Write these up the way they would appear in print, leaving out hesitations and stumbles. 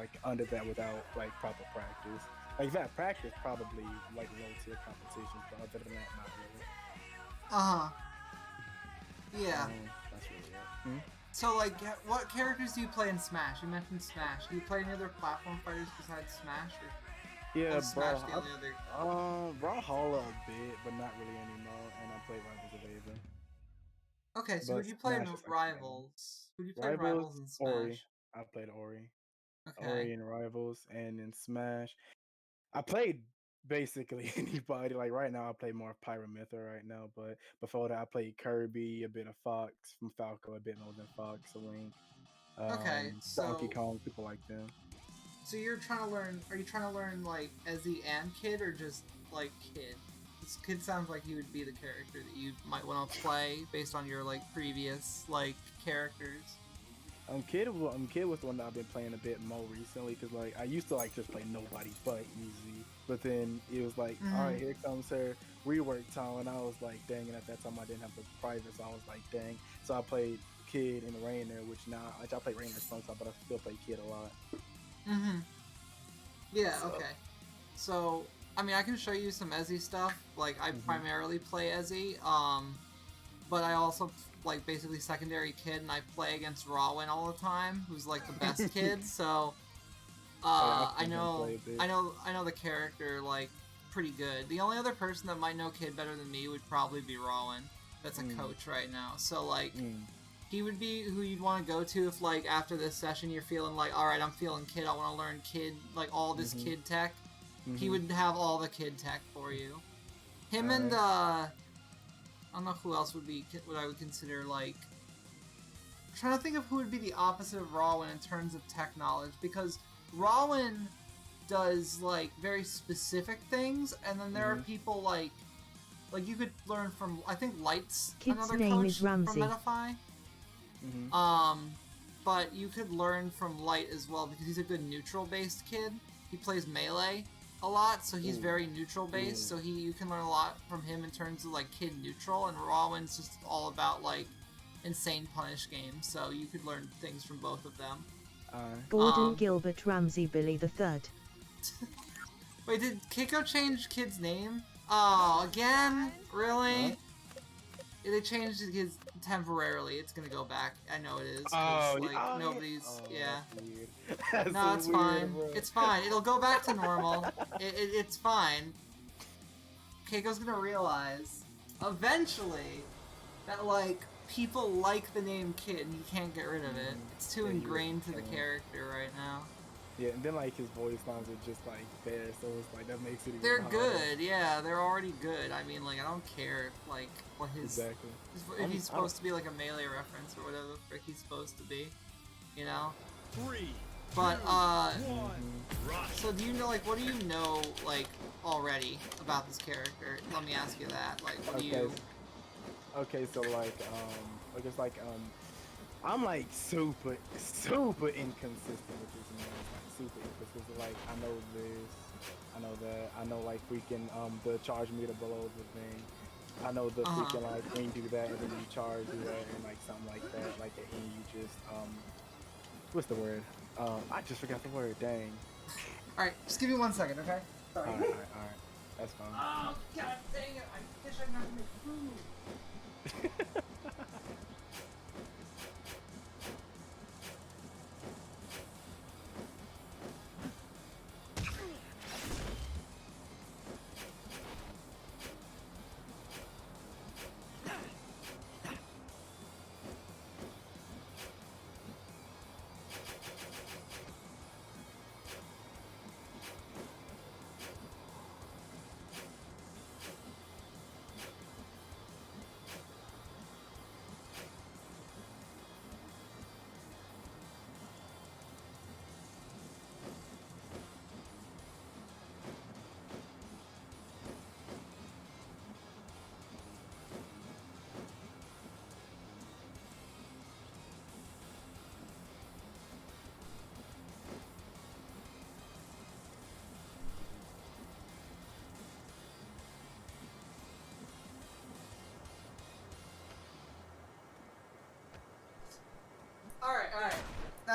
like under that without like proper practice. Like that practice probably like low tier competitions, but other than that, not really. Uh huh. Yeah. That's really it. Hmm? So, like, what characters do you play in Smash? You mentioned Smash. Do you play any other platform fighters besides Smash, or Yeah, is Smash bro. the only other? Brawlhalla a bit, but not really anymore. And I played Rivals of Asia, Okay, so but who'd you play in Smash is like the main one. Rivals? Who'd you play in Rivals, Rivals and Ori. Smash? I played Ori. Okay. Ori in Rivals, and in Smash, I played basically anybody. Like right now, I play more of Pyramithra right now, but before that, I played Kirby, a bit of Fox from Falco, a bit more than Fox, a Link, Okay, Donkey so Kong, people like them. you're trying to learn? Are you trying to learn like Ezzy and Kid, or just like Kid? This Kid sounds like he would be the character that you might want to play based on your like previous like characters. Kid was the one that I've been playing a bit more recently because like I used to like just play nobody but easy, but then it was like, all right, here comes her rework time, and I was like, dang, and at that time I didn't have the private, so I was like, dang, so I played Kid and Rainer, which now I play Rainer sometimes, but I still play Kid a lot. Yeah. So, Okay. So I mean, I can show you some Ezzy stuff. Like I primarily play Ezzy. But I also like basically secondary Kid, and I play against Rawin all the time, who's like the best kid. So I know the character like pretty good. The only other person that might know Kid better than me would probably be Rawin. That's a coach right now. So like he would be who you'd want to go to if like after this session you're feeling like, all right, I'm feeling Kid. I want to learn Kid, like all this Kid tech. He would have all the Kid tech for you. Him and I don't know who else would be what I would consider like. I'm trying to think of who would be the opposite of Rawin in terms of tech knowledge, because Rawin does like very specific things, and then there are people like you could learn from. I think Light's Kid's another name coach is from Ramsey. Metafy. But you could learn from Light as well because he's a good neutral based kid. He plays melee a lot, so he's very neutral based. So you can learn a lot from him in terms of like kid neutral, and Rawin's just all about like insane punish games. So you could learn things from both of them. Gordon Gilbert Ramsey Billy the Third. Wait, did Keiko change Kid's name? Oh, again? Really? Huh? They changed his temporarily. It's gonna go back. I know it is. Oh, like nobody's. Yeah. That's weird. That's No, it's weird, fine. bro. It's fine. It'll go back to normal. It's fine. Keiko's gonna realize eventually that like people like the name Kid and he can't get rid of it. It's too ingrained to the character right now. Yeah, and then like his voice lines are just like there, so it's like that makes it even They're harder. good, yeah. They're already good. I mean, like I don't care if, like what his if he's supposed to be like a melee reference or whatever the frick he's supposed to be, you know. 3, But 2, 1, rush. so do you know what do you know like already about this character? Let me ask you that. Like, what do you? Okay, so like I guess like I'm like super inconsistent with this man. Like super inconsistent. Like I know this, I know that, I know like freaking the charge meter below the thing. I know the freaking like when you do that and then you charge do that and like something like that. Like and you just what's the word? I just forgot the word. Dang. All right, just give me 1 second, okay? Sorry. All right. That's fine. Oh god dang it! I wish I had to make food.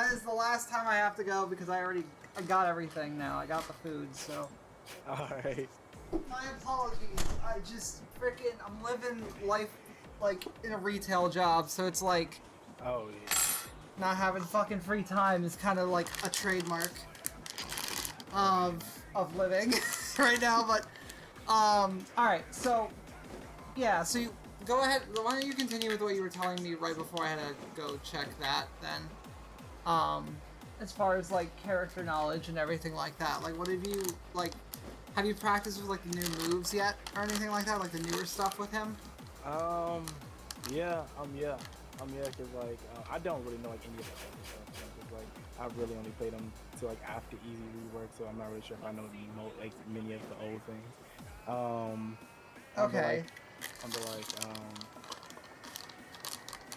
That is the last time I have to go because I got everything now. I got the food, so. Alright. My apologies. I just freaking I'm living life like in a retail job, so it's like Oh, yeah. not having fucking free time is kind of like a trademark of living right now. But all right, so yeah, so you go ahead. Why don't you continue with what you were telling me right before I had to go check that then? As far as like character knowledge and everything like that, like what have you like? Have you practiced with like the new moves yet or anything like that, like the newer stuff with him? Yeah, cause like I don't really know like any of the other stuff. Cause like I really only played them to like after Easy rework, so I'm not really sure if I know like many of the old things. Okay.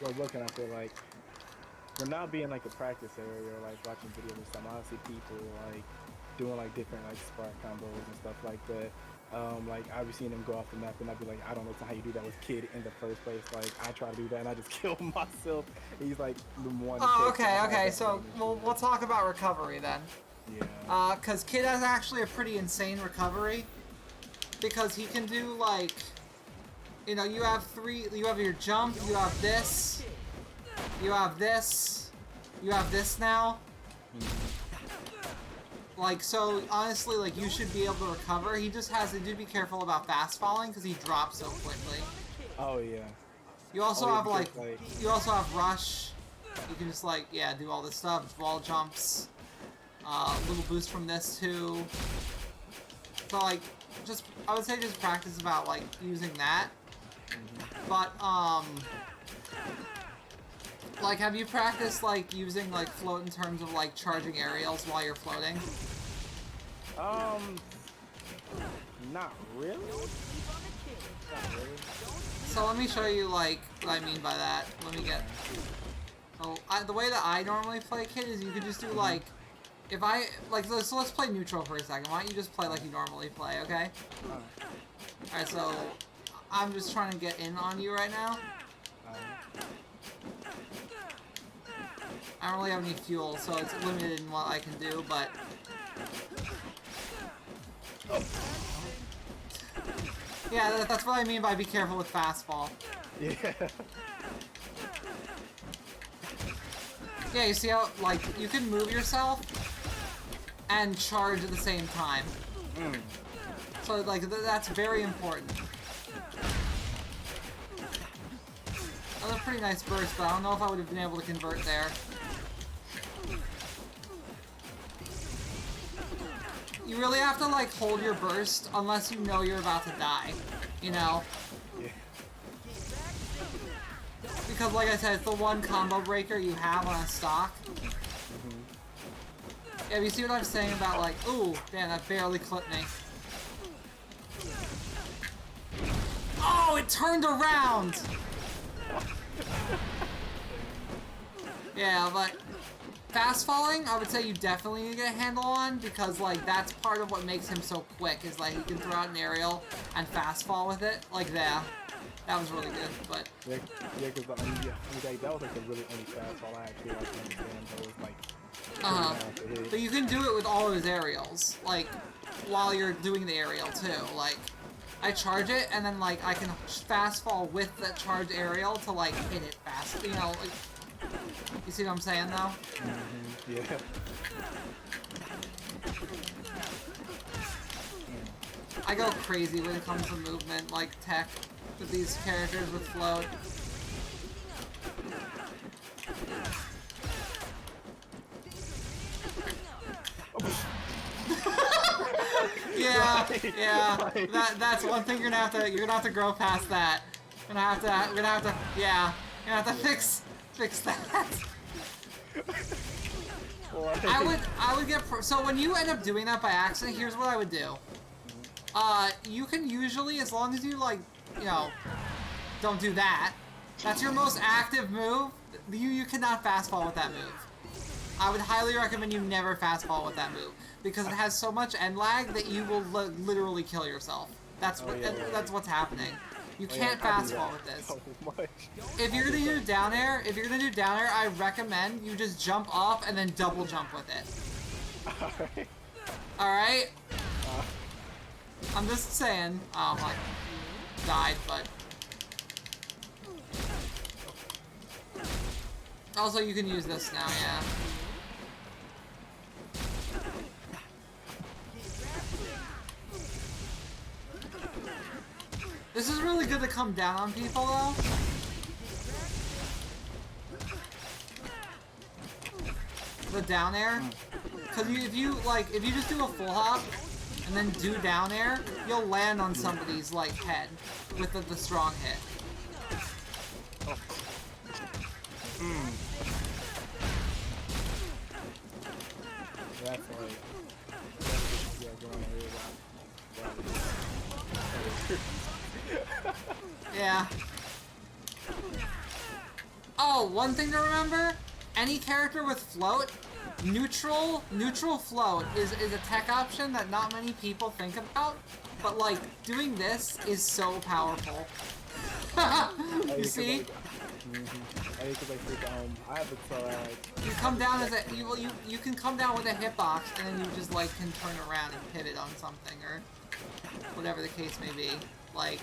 Well, looking, I feel like we're not being like a practice area or like watching videos or something. I see people like doing like different like spark combos and stuff like that. Like I've seen them go off the map and I'd be like, I don't know how you do that with Kid in the first place. Like I try to do that and I just kill myself. He's like the one. Oh, okay. So we'll talk about recovery then. Yeah. Cause Kid has actually a pretty insane recovery. Because he can do like, you know, you have your jump, you have this, you have this, you have this now. Like, so honestly, like you should be able to recover. He just has to be careful about fast falling because he drops so quickly. Oh yeah. You also have like, like you also have rush. You can just like, yeah, do all this stuff, wall jumps, little boost from this too. So like, just I would say just practice about like using that. But like have you practiced like using like float in terms of like charging aerials while you're floating? Not really. So let me show you like what I mean by that. Let me get. So the way that I normally play Kid is you could just do like. If I, like, so let's play neutral for a second. Why don't you just play like you normally play, okay? Alright, so I'm just trying to get in on you right now. I don't really have any fuel, so it's limited in what I can do, but... Yeah, that's what I mean by be careful with fastball. Yeah. Yeah, you see how, like, you can move yourself and charge at the same time. So, like, that's very important. That was a pretty nice burst, but I don't know if I would have been able to convert there. You really have to, like, hold your burst unless you know you're about to die, you know? Yeah. Because, like I said, it's the one combo breaker you have on a stock. Yeah, you see what I'm saying about, like, ooh, damn, that barely clipped me. Oh, it turned around! Yeah, but fast falling, I would say you definitely need to get a handle on, because, like, that's part of what makes him so quick, is, like, he can throw out an aerial and fast fall with it, like that. That was really good, but... Yeah, because that was like the really only fast fall I actually like to understand, so it was like... But you can do it with all of his aerials, like, while you're doing the aerial, too. Like, I charge it, and then, like, I can fast fall with that charged aerial to, like, hit it fast, you know, like... You see what I'm saying, though? Yeah. I go crazy when it comes to movement, like, tech, with these characters with float. Yeah. That's one thing you're gonna have to grow past that. We're gonna have to fix that. I would get so when you end up doing that by accident, here's what I would do. You can usually, as long as you like, you know, don't do that. That's your most active move. You cannot fast fall with that move. I would highly recommend you never fast fall with that move because it has so much end lag that you will literally kill yourself. That's what's happening. You Oh, yeah, can't I do fast that fall with this. so much. If you're gonna do down air, I recommend you just jump off and then double jump with it. Alright. Alright? I'm just saying. Oh my. Died, but. Also, you can use this now, yeah. This is really good to come down on people, though. The down air. Because if you just do a full hop and then do down air, you'll land on somebody's, like, head with the strong hit. Oh. That's like... yeah, going on here, Yeah. Oh, one thing to remember, any character with float, neutral float is a tech option that not many people think about, but like, doing this is so powerful. You see? I have to try, like... You come down as a, you can come down with a hitbox, and then you just like can turn around and pivot on something, or whatever the case may be. Like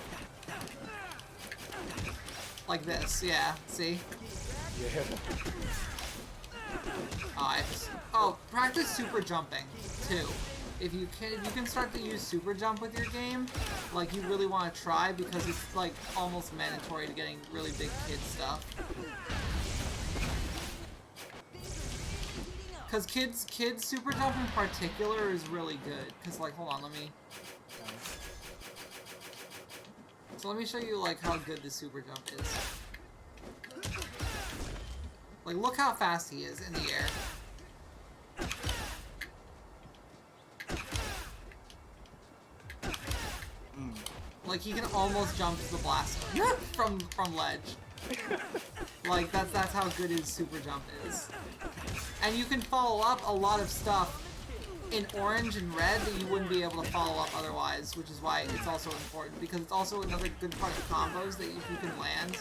this, yeah, see? Yeah. Oh, practice super jumping, too. If you can start to use super jump with your game, like, you really want to try, because it's, like, almost mandatory to getting really big kid stuff. Because kids super jump in particular is really good. Because, like, hold on, let me show you, like, how good the super jump is. Like, look how fast he is in the air. Like, he can almost jump to the blast from ledge. Like, that's how good his super jump is. And you can follow up a lot of stuff in orange and red that you wouldn't be able to follow up otherwise, which is why it's also important, because it's also another good part of combos that if you can land,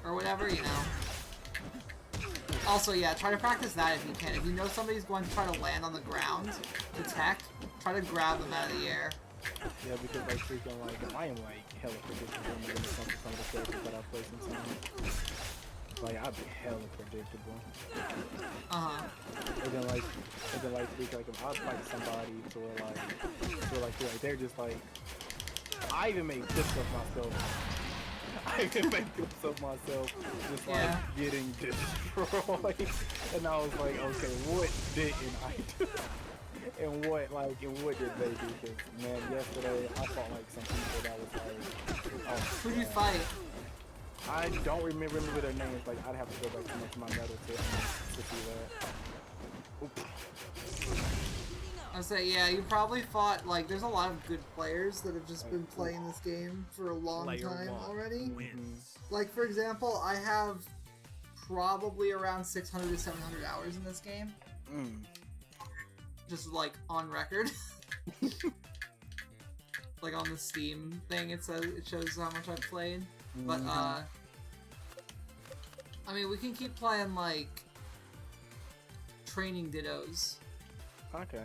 or whatever, you know. Also, yeah, try to practice that if you can. If you know somebody's going to try to land on the ground to tech, try to grab them out of the air. Yeah, because like freaking like I am like hella predictable when it comes to some of the characters that I play sometimes. Like I'd be hella predictable. And then like freaking like if I fight somebody to where like they're just like I even make clips of myself. I even make clips of myself just like getting destroyed. And I was like, okay, what didn't I do? And what did they do? Because, man, yesterday I fought like some people that was like, oh, who'd you fight? I don't remember their names. Like I'd have to go back to my medal to see that. Oop. I say, yeah, you probably fought, like, there's a lot of good players that have just been playing this game for a long time already. Like, for example, I have probably around 600 to 700 hours in this game. Just, like, on record. Like, on the Steam thing, it shows how much I've played. But, I mean, we can keep playing, like, training dittos. Okay.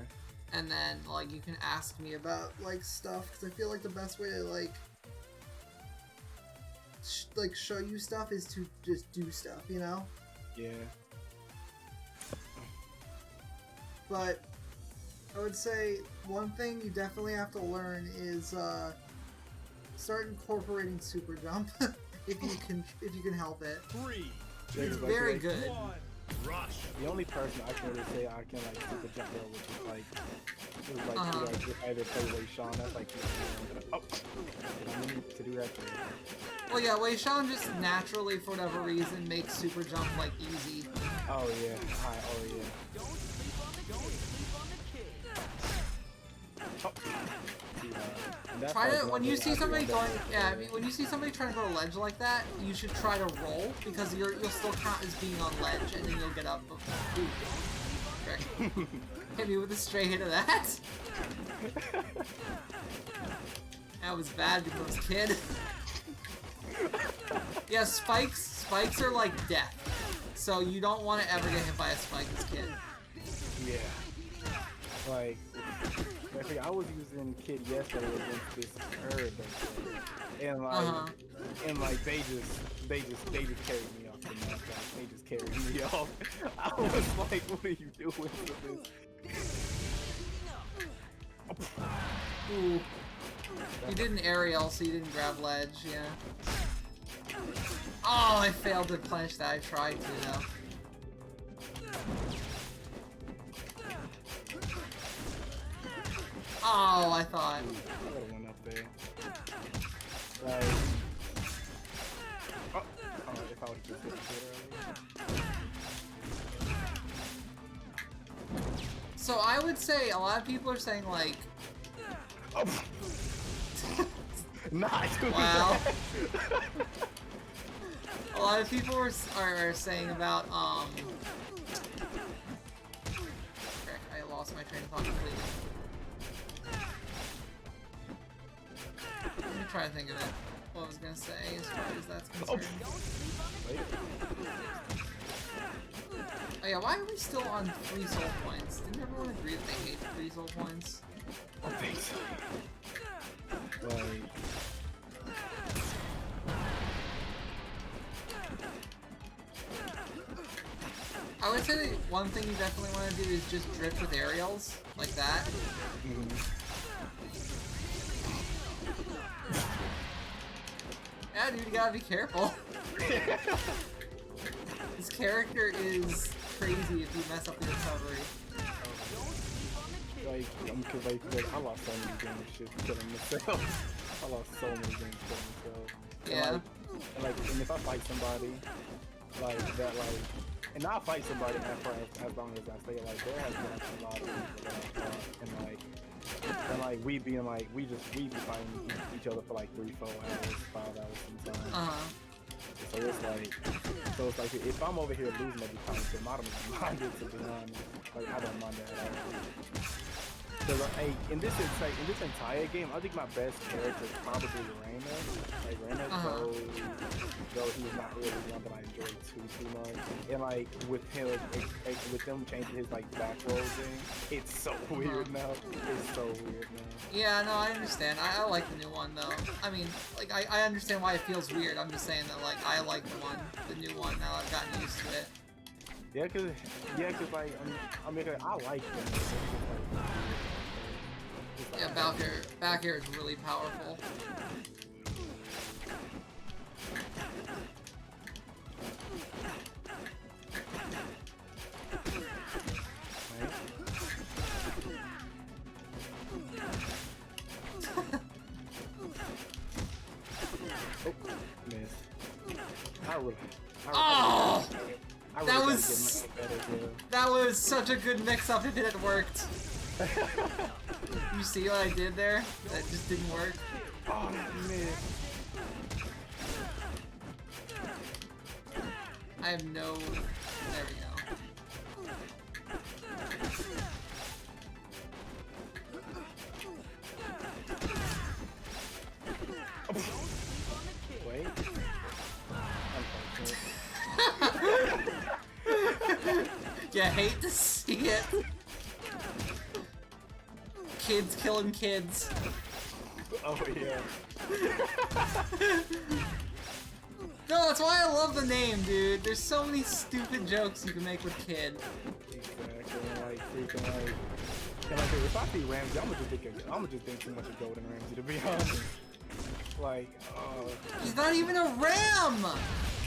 And then, like, you can ask me about, like, stuff, because I feel like the best way to, like, show you stuff is to just do stuff, you know? Yeah. But I would say one thing you definitely have to learn is start incorporating super jump if you can help it. It's very good. Rush. The only person I can really say I can like super jump there, which is like if I ever play Wei Sean, that's like I need to do that thing. Well, yeah, Wei Sean just naturally, for whatever reason, makes super jump like easy. Oh yeah, oh yeah. Try to, when you see somebody going, when you see somebody trying to go to ledge like that, you should try to roll, because you'll still count as being on ledge, and then you'll get up. Ooh. Frick. Hit me with a straight hit of that. That was bad because I was a kid. Yeah, spikes are like death. So you don't want to ever get hit by a spike as a kid. Yeah. Like, I was using Kid yesterday against this herb, and like, and like they just carried me off the map. Like, they just carried me off. I was like, what are you doing with this? Ooh. You did an aerial, so you didn't grab ledge, yeah. Oh, I failed to punish that. I tried to, though. Oh, I thought. I would've went up there. Like, if I would've just hit it earlier. So I would say a lot of people are saying like, Nah, dude. wow. A lot of people are saying about frick, I lost my train of thought completely. Let me try to think of it. What I was gonna say as far as that's concerned. Oh yeah, why are we still on 3 soul points? Didn't everyone agree that they hate 3 soul points? I think so. Like, I would say that one thing you definitely want to do is just drift with aerials, like that. Yeah, dude, you gotta be careful. This character is crazy if you mess up the recovery. like, I lost so many games just killing myself. I lost so many games killing myself. Yeah. And if I fight somebody, like, that, like, and I'll fight somebody as long as I stay, like, there has been a lot of people that I fought, and like, we be fighting each other for like 3-4 hours, 5 hours sometimes. So it's like if I'm over here losing every time, then I don't mind it, to be honest. Like, I don't mind that at all. Cause in this entire game, I think my best character is probably Raina. Like Raina, though he was not really one that I enjoyed too much. And like with them changing his like back roll thing, it's so weird now. It's so weird now. Yeah, no, I understand. I like the new one though. I mean, like I understand why it feels weird. I'm just saying that like I like the new one now. I've gotten used to it. Yeah, cause like I mean I like them. Yeah, back air is really powerful. That was such a good mix-up if it had worked. You see what I did there? That just didn't work. Oh man. I have no... There we go. Wait. You hate to see it. Kids killing kids. Oh yeah. No, that's why I love the name, dude. There's so many stupid jokes you can make with kid. Exactly. Like freaking like. And like if I see Ramsey, I'm gonna just think too much of Golden Ramsey, to be honest. Like, he's not even a ram.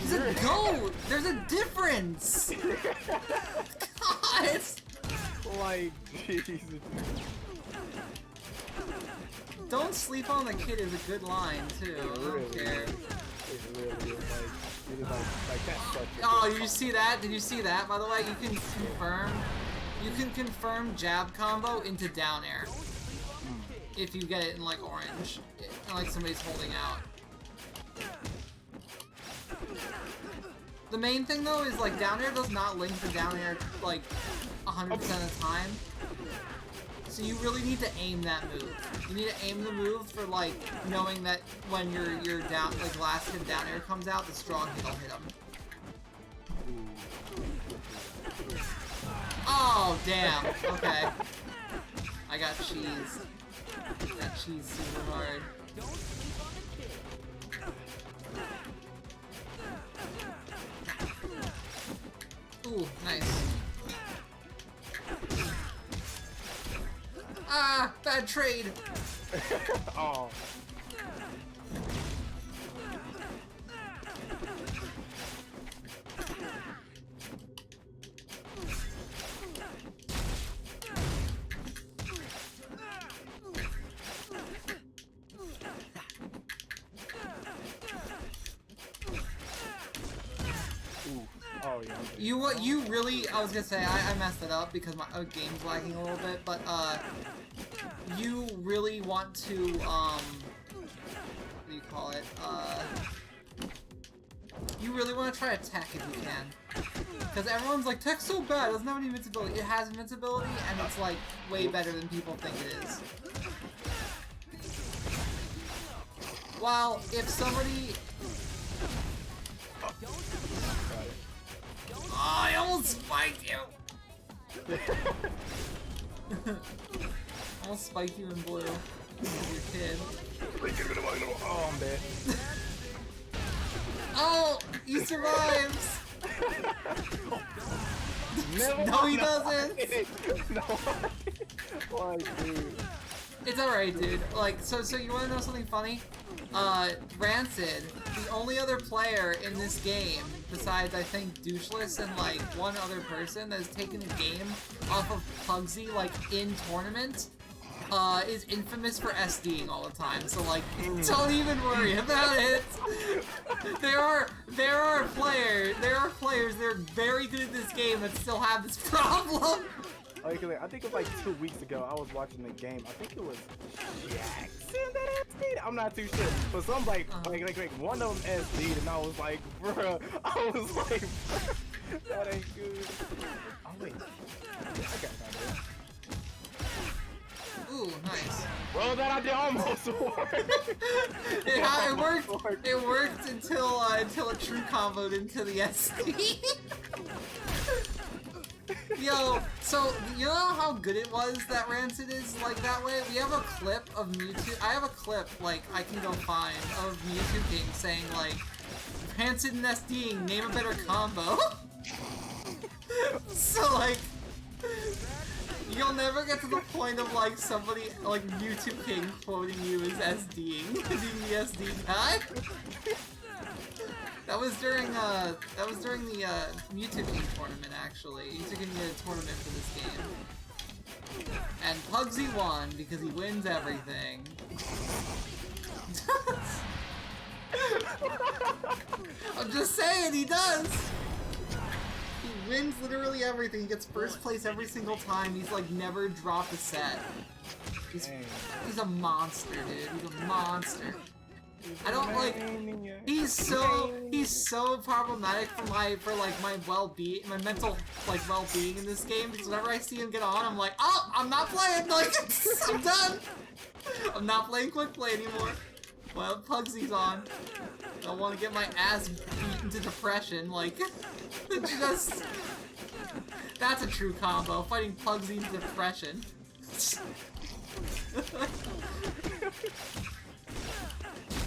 He's a goat. There's a difference. God. Like, Jesus. Don't sleep on the kid is a good line too. I don't care. It really is like that's such a Oh, did you see that? Did you see that? By the way, you can confirm jab combo into down air if you get it in like orange, and like somebody's holding out. The main thing though is like down air does not link to down air like 100% of the time. So you really need to aim that move. You need to aim the move for like knowing that when your down like last hit down air comes out, the strong hit will hit him. Oh damn. Okay. I got cheese. Got cheese super hard. Ooh, nice. Ah, bad trade. Oh. Oh yeah. You really, I was gonna say, I messed it up because my game's lagging a little bit, but, you really want to, what do you call it, you really want to try to tech if you can. Because everyone's like, tech's so bad, it doesn't have any invincibility. It has invincibility, and it's, like, way better than people think it is. While, if somebody... Oh, I almost spiked you! Almost spiked you in blue. You're a kid. Oh, I'm dead. Oh! He survives! No, he doesn't! No. Why, dude? It's alright, dude. Like, so you wanna know something funny? Rancid, the only other player in this game, besides I think Doucheless and like one other person that has taken the game off of Pugsy like in tournament, is infamous for SDing all the time. So like, don't even worry about it. There are players that are very good at this game that still have this problem. I think it was like 2 weeks ago. I was watching the game. I think it was Jackson that SD'd. I'm not too sure, but some like one of them SD'd, and I was like, bruh. I was like, that ain't good. Oh wait, I got that. Ooh, nice. Well, that I did almost work. It worked. It worked until it true comboed into the SD. Yo, so you know how good it was that Rancid is like that way? We have a clip of Mewtwo. I have a clip like I can go find of Mewtwo King saying like, Rancid and SDing, name a better combo. So like, you'll never get to the point of like somebody like Mewtwo King quoting you as SDing, being the SD guy. That was during the Mewtwo King tournament actually. Mewtwo King did a tournament for this game. And Pugsy won because he wins everything. I'm just saying, he does! He wins literally everything. He gets first place every single time. He's like never dropped a set. He's a monster, dude. He's a monster. I don't like. He's so problematic for my well-being, my mental like well-being in this game. Because whenever I see him get on, I'm like, oh, I'm not playing. Like, I'm done. I'm not playing quick play anymore. Well, Pugsy's on. I want to get my ass beat into depression. Like, just that's a true combo. Fighting Pugsy into depression.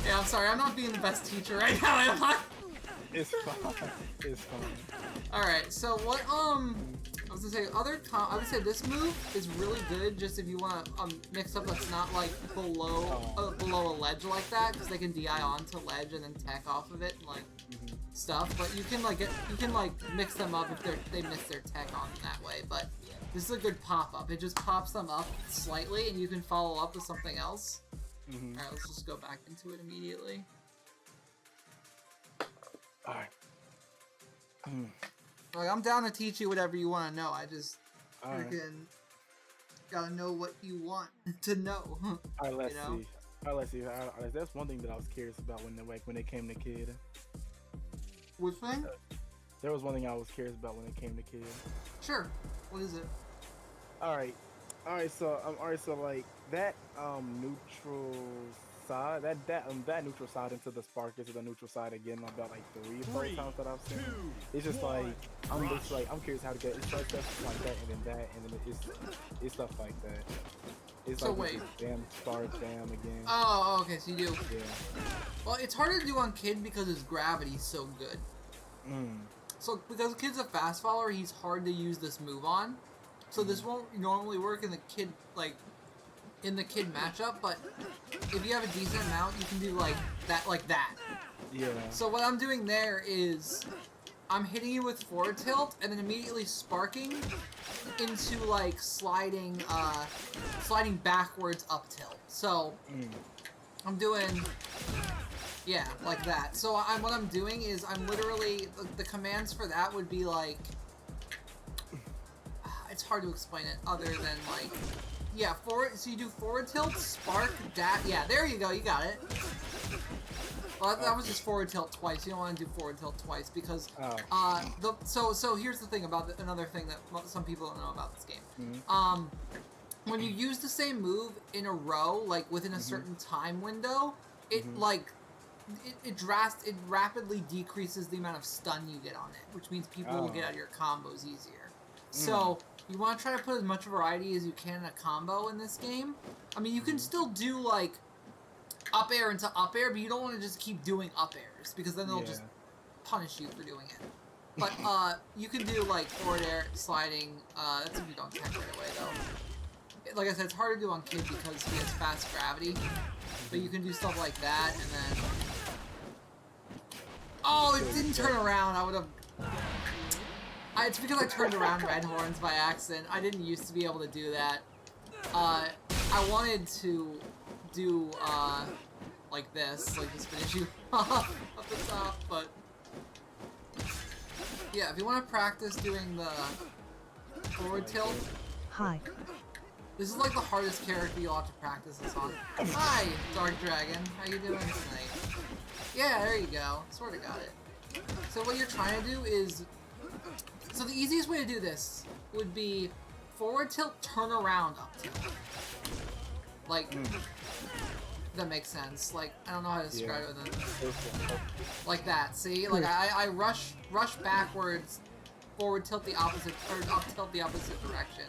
Yeah, I'm sorry, I'm not being the best teacher right now, am I? It's fine. It's fine. Alright, so what, I was gonna say, I would say this move is really good just if you want to mix up that's not, like, below a ledge like that, because they can DI onto ledge and then tech off of it and, like, stuff, but you can, like, mix them up if they miss their tech on that way, but this is a good pop-up. It just pops them up slightly, and you can follow up with something else. Alright, let's just go back into it immediately. Alright. Like, I'm down to teach you whatever you want to know. I just freaking gotta know what you want to know. Alright, let's see. Alright, that's one thing that I was curious about when it came to Kid. Which thing? There was one thing I was curious about when it came to Kid. Sure. What is it? Alright. Alright, so like that neutral side, that neutral side into the spark into the neutral side again about like 4 3, times that I've seen. 2, It's just 1. like I'm curious how to get it's like stuff like that and then it's stuff like that. It's So like wait. just damn spark damn again. Oh, okay, so you do. Yeah. Well, it's harder to do on Kid because his gravity's so good. So, because Kid's a fast follower, he's hard to use this move on. So this won't normally work in the Kid, like, in the Kid matchup, but if you have a decent amount, you can do, like that. Yeah. So what I'm doing there is, I'm hitting you with forward tilt, and then immediately sparking into, like, sliding backwards up tilt. So, I'm doing... Yeah, like that. So what I'm doing is I'm literally the commands for that would be like it's hard to explain it other than like yeah, forward so you do forward tilt, spark, dash. Yeah, there you go, you got it. Well, that was just forward tilt twice. You don't want to do forward tilt twice because so here's the thing about another thing that some people don't know about this game. When you use the same move in a row, like within a certain time window, it like it rapidly decreases the amount of stun you get on it, which means people will get out of your combos easier. So you want to try to put as much variety as you can in a combo in this game. I mean, you can still do like up air into up air, but you don't want to just keep doing up airs because then they'll just punish you for doing it. But you can do like forward air, sliding. That's if you don't tech right away though. Like I said, it's hard to do on Kid because he has fast gravity. But you can do stuff like that, and then... Oh, it didn't turn around. I would have... It's because I turned around Red Horns by accident. I didn't used to be able to do that. I wanted to do, like this. Like, just finish you off at the top, but... Yeah, if you want to practice doing the forward tilt... Hi. This is like the hardest character you'll have to practice this on. Hi, Dark Dragon. How you doing tonight? Yeah, there you go. Sort of got it. So what you're trying to do is... So the easiest way to do this would be forward tilt, turn around, up tilt. Like, that makes sense. Like, I don't know how to describe it then. Like that, see? Like, I rush backwards, forward tilt the opposite, or up tilt the opposite direction.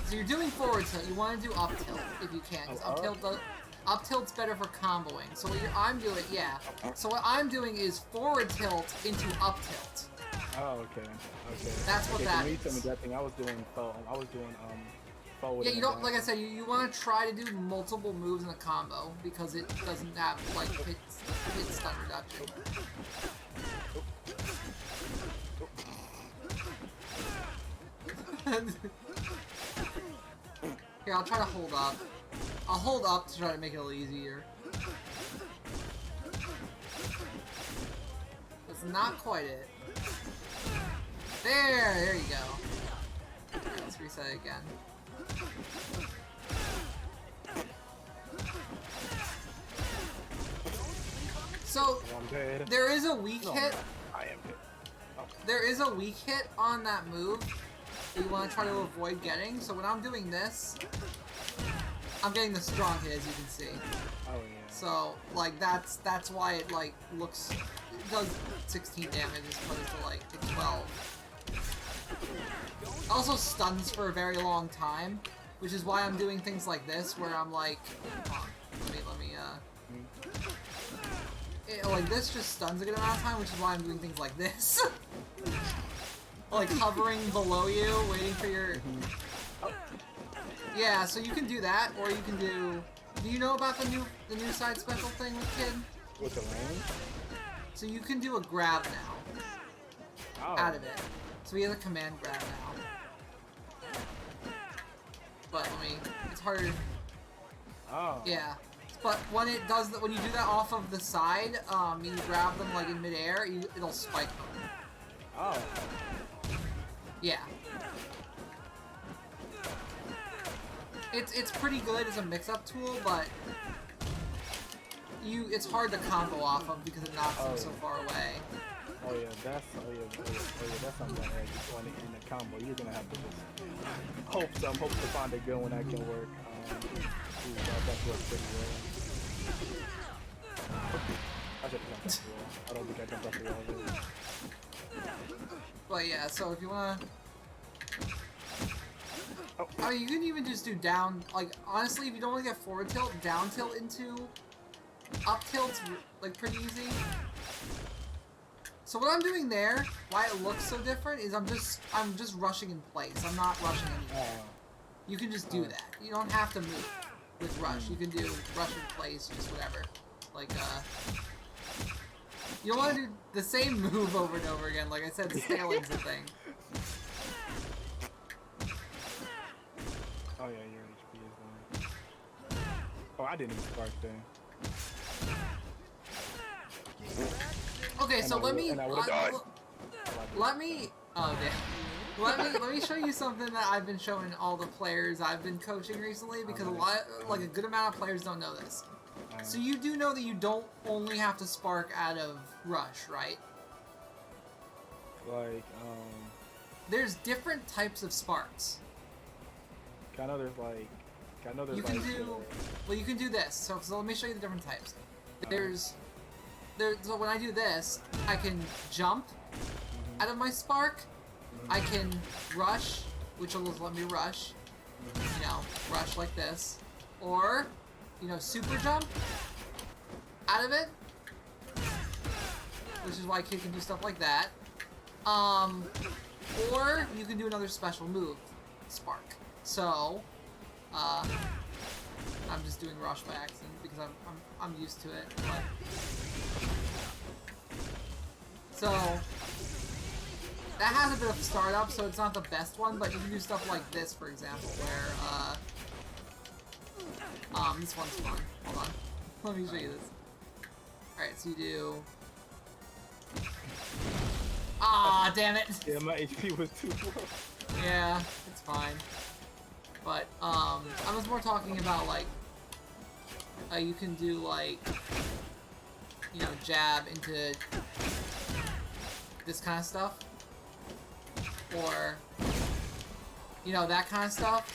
So you're doing forward tilt. You want to do up tilt if you can, because up tilt's better for comboing. So what I'm doing, So what I'm doing is forward tilt into up tilt. Oh, okay. That's what that is. is. Tell me that thing. I was doing forward. Yeah, you don't. Like I said, you want to try to do multiple moves in a combo because it doesn't have like hit stun reduction. Here, I'll try to hold up. I'll hold up to try to make it a little easier. That's not quite it. There you go. Okay, let's reset it again. So, there is a weak hit. I am dead. There is a weak hit on that move that you want to try to avoid getting. So when I'm doing this, I'm getting the strong hit, as you can see. Oh yeah. So like that's why it like looks, it does 16 damage as opposed to like the 12. Also stuns for a very long time, which is why I'm doing things like this, where I'm like, hold on, let me like this just stuns a good amount of time, which is why I'm doing things like this. Like hovering below you, waiting for your... Yeah, so you can do that, or you can do... Do you know about the new side special thing with Kid? With the lane? So you can do a grab now. Out of it. So he has a command grab now. But it's harder. Oh. Yeah. But when it does when you do that off of the side, you grab them like in midair, it'll spike them. Oh. Yeah. It's pretty good as a mix-up tool, but it's hard to combo off of because it knocks them so far away. That's something that in the combo you're gonna have to just hope to find a good one that can work. That's worked pretty well. I should have jumped off the wall. I don't think I jumped off the wall really. But yeah, so if you wanna, Oh. I mean, you can even just do down. Like honestly, if you don't want to get forward tilt, down tilt into up tilt's like pretty easy. So what I'm doing there, why it looks so different, is I'm just rushing in place. I'm not rushing anywhere. You can just do that. You don't have to move with rush. You can do rush in place, just whatever. Like you don't want to do the same move over and over again. Like I said, scaling's the thing. Oh yeah, your HP is going. Oh, I didn't even spark there. Okay, so let me let me show you something that I've been showing all the players I've been coaching recently, because a good amount of players don't know this. So you do know that you don't only have to spark out of rush, right? Like There's different types of sparks. I know there's You can do well. You can do this. So let me show you the different types. So when I do this, I can jump out of my spark. I can rush, which will let me rush. You know, rush like this, or super jump out of it, which is why Kid can do stuff like that. Or you can do another special move, spark. So, I'm just doing rush by accident because I'm used to it. But... So that has a bit of startup, so it's not the best one, but you can do stuff like this, for example, where this one's fun. Hold on, let me show you this. All right, so you do. Ah, damn it! Yeah, my HP was too low. Yeah, it's fine. But I was more talking about like you can do like jab into this kind of stuff, or that kind of stuff.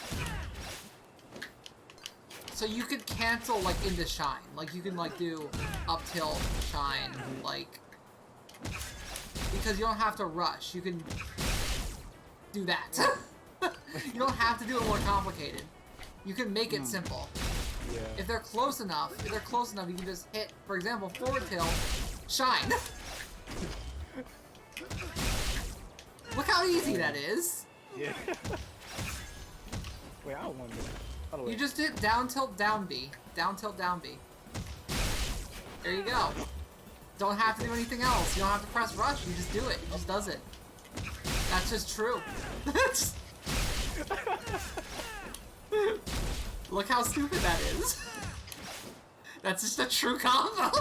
So you could cancel like into shine, like you can like do up tilt shine, like because you don't have to rush. You can do that. You don't have to do it more complicated. You can make it simple. Yeah. If they're close enough, you can just hit, for example, forward tilt, shine. Look how easy that is. Yeah. Wait, I wonder. You just hit down tilt down B, down tilt down B. There you go. Don't have to do anything else. You don't have to press rush. You just do it. It just does it. That's just true. Look how stupid that is. That's just a true combo.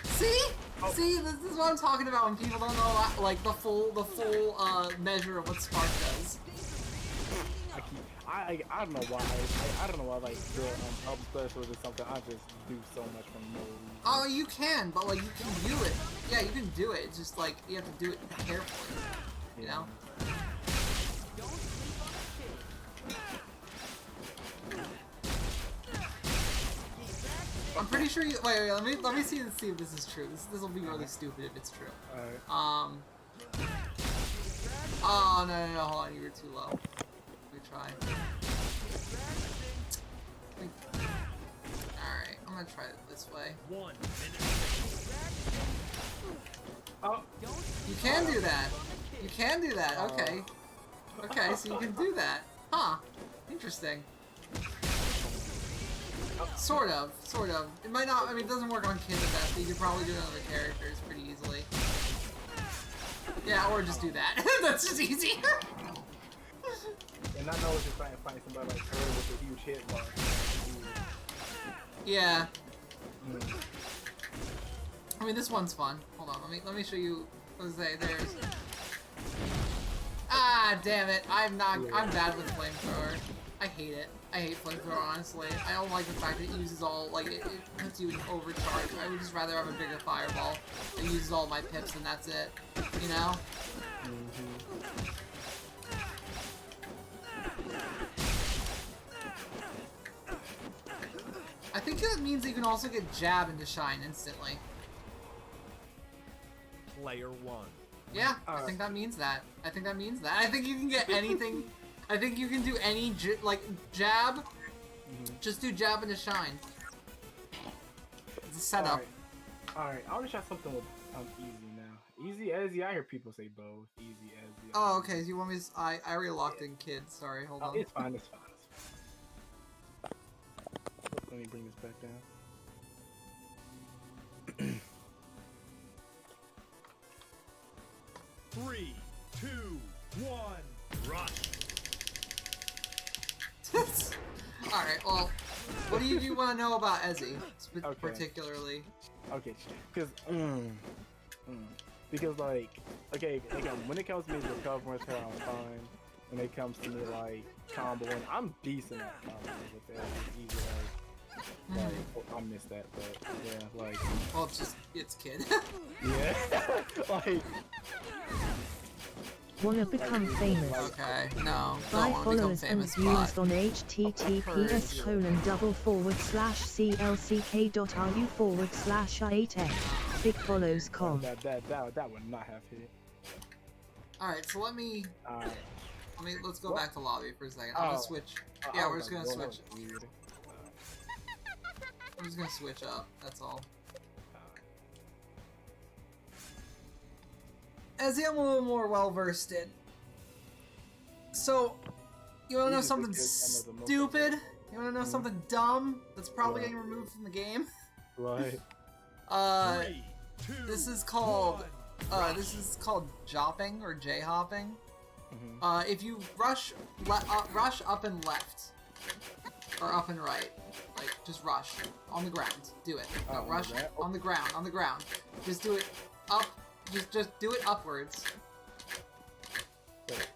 See? See, this is what I'm talking about when people don't know like the full measure of what Spark does. I don't know why. I don't know why like the up specials or something. I just do so much for no reason. Oh, you can, but like you can do it. Yeah, you can do it. It's just like you have to do it carefully. You know? I'm pretty sure you. Wait, let me see if this is true. This will be really stupid if it's true. Alright. Oh no, hold on, you were too low. Let me try. Alright, I'm gonna try it this way. 1 minute. Oh. You can do that. You can do that. Okay. Okay, so you can do that. Huh. Interesting. Sort of. It might not, I mean, it doesn't work on Kid the best, but you could probably do it on other characters pretty easily. Yeah, or just do that. That's just easier. And I know it's just trying to find somebody like her with a huge hit bar. Yeah. I mean, this one's fun. Hold on, let me show you. Let's say there's. Ah, damn it! I'm bad with flamethrower. I hate it. I hate flamethrower, honestly. I don't like the fact that it uses all, like, it puts you in overcharge. I would just rather have a bigger fireball that uses all my pips and that's it. You know? I think that means you can also get jab into shine instantly. Player 1. Yeah, I think that means that. I think that means that. I think you can get anything. I think you can do any, jab. Just do jab into shine. It's a setup. Alright, I want to try something with easy now. Easy Ezzy, I hear people say both. Easy Ezzy. Oh, okay, so you want me to... I already locked in kid, sorry, hold on. It's fine, it's fine. Let me bring this back down. 3, 2, 1, rush. Alright, well, what do you want to know about Ezzy, particularly? Okay, because like, okay, again, when it comes to me recovering her, I'm fine. When it comes to me like comboing, I'm decent at comboing with that. It's easy, I miss that, but yeah, like. Well, it's kid. Yeah, like. Wanna become famous? Okay, no, Buy don't want to become followers and famous, views but... on https://clc.ru/8x. Big follows com. That would not have hit. Alright, so let's go back to lobby for a second. I'm gonna switch. Yeah, we're just gonna switch. I'm just gonna switch up, that's all. Ezzy, I'm a little more well-versed in. So, you wanna know something stupid? You wanna know something dumb that's probably getting removed from the game? Right. 3, 2, this is called 1, jopping or J-hopping. If you rush up and left, or up and right, like just rush on the ground, do it. No, rush on the ground. Just do it up. Just do it upwards. Wait.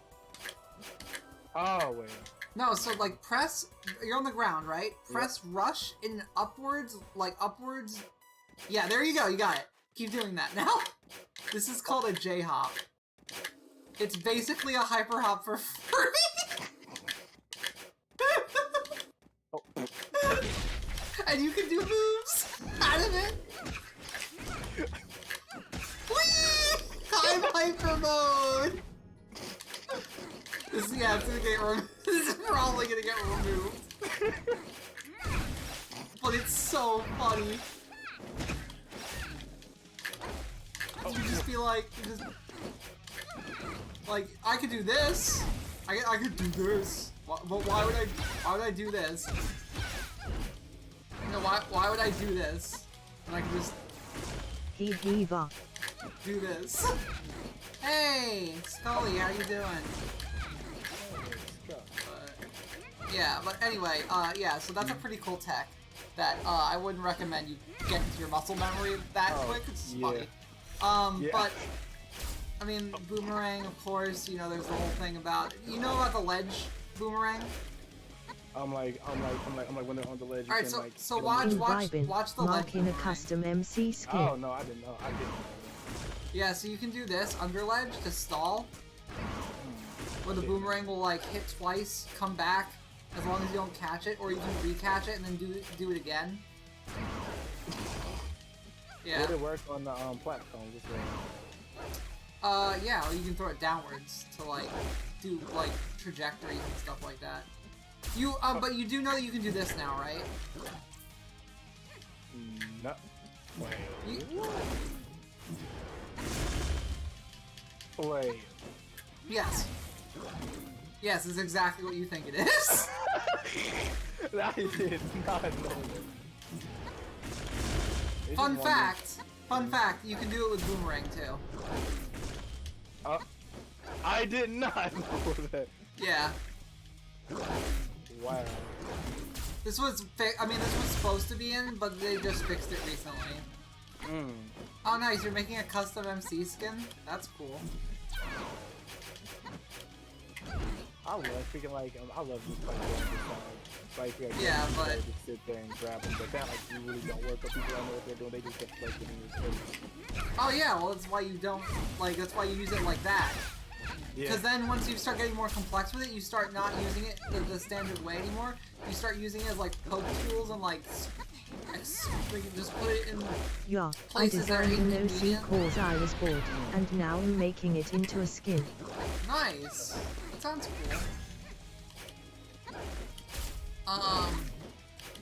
Oh wait. No, so like press. You're on the ground, right? Press rush in upwards, like upwards. Yeah, there you go. You got it. Keep doing that now. This is called a J-hop. It's basically a hyper hop for free. And you can do moves out of it. Whee! I'm hyper mode. It's gonna get removed. This is probably gonna get removed. But it's so funny. You just be like, I could do this. I could do this. But why would I do this? You know, why would I do this? And I can just do this. Hey, Scully, how you doing? But anyway, yeah, so that's a pretty cool tech that I wouldn't recommend you get into your muscle memory that quick. It's funny. But I mean, boomerang, of course. You know, there's the whole thing about about the ledge boomerang. I'm like when they're on the ledge. Alright, so watch the ledge in a custom MC skin. Oh no, I didn't know. Yeah, so you can do this under ledge to stall, where the boomerang will like hit twice, come back, as long as you don't catch it, or you can recatch it and then do it again. Yeah. Would it work on the platforms as well? Yeah, or you can throw it downwards to like do like trajectories and stuff like that. But you do know that you can do this now, right? No. Wait. Wait. Yes. Yes, it's exactly what you think it is. I did not know that. Fun fact, you can do it with boomerang too. I did not know that. Yeah. Wow. This was supposed to be in, but they just fixed it recently. Oh nice, you're making a custom MC skin? That's cool. I love freaking I love these playing games. Yeah, but just sit there and grab them, but that like you really don't work. But people don't know what they're doing. They just get flicked in your face. oh yeah, well that's why you don't that's why you use it like that. Because then once you start getting more complex with it, you start not using it the standard way anymore. You start using it as like poke tools and like just put it in Yeah, I places that are designed an OC inconvenient. cause I was bored, and now I'm making it into a skin. Nice. That sounds cool.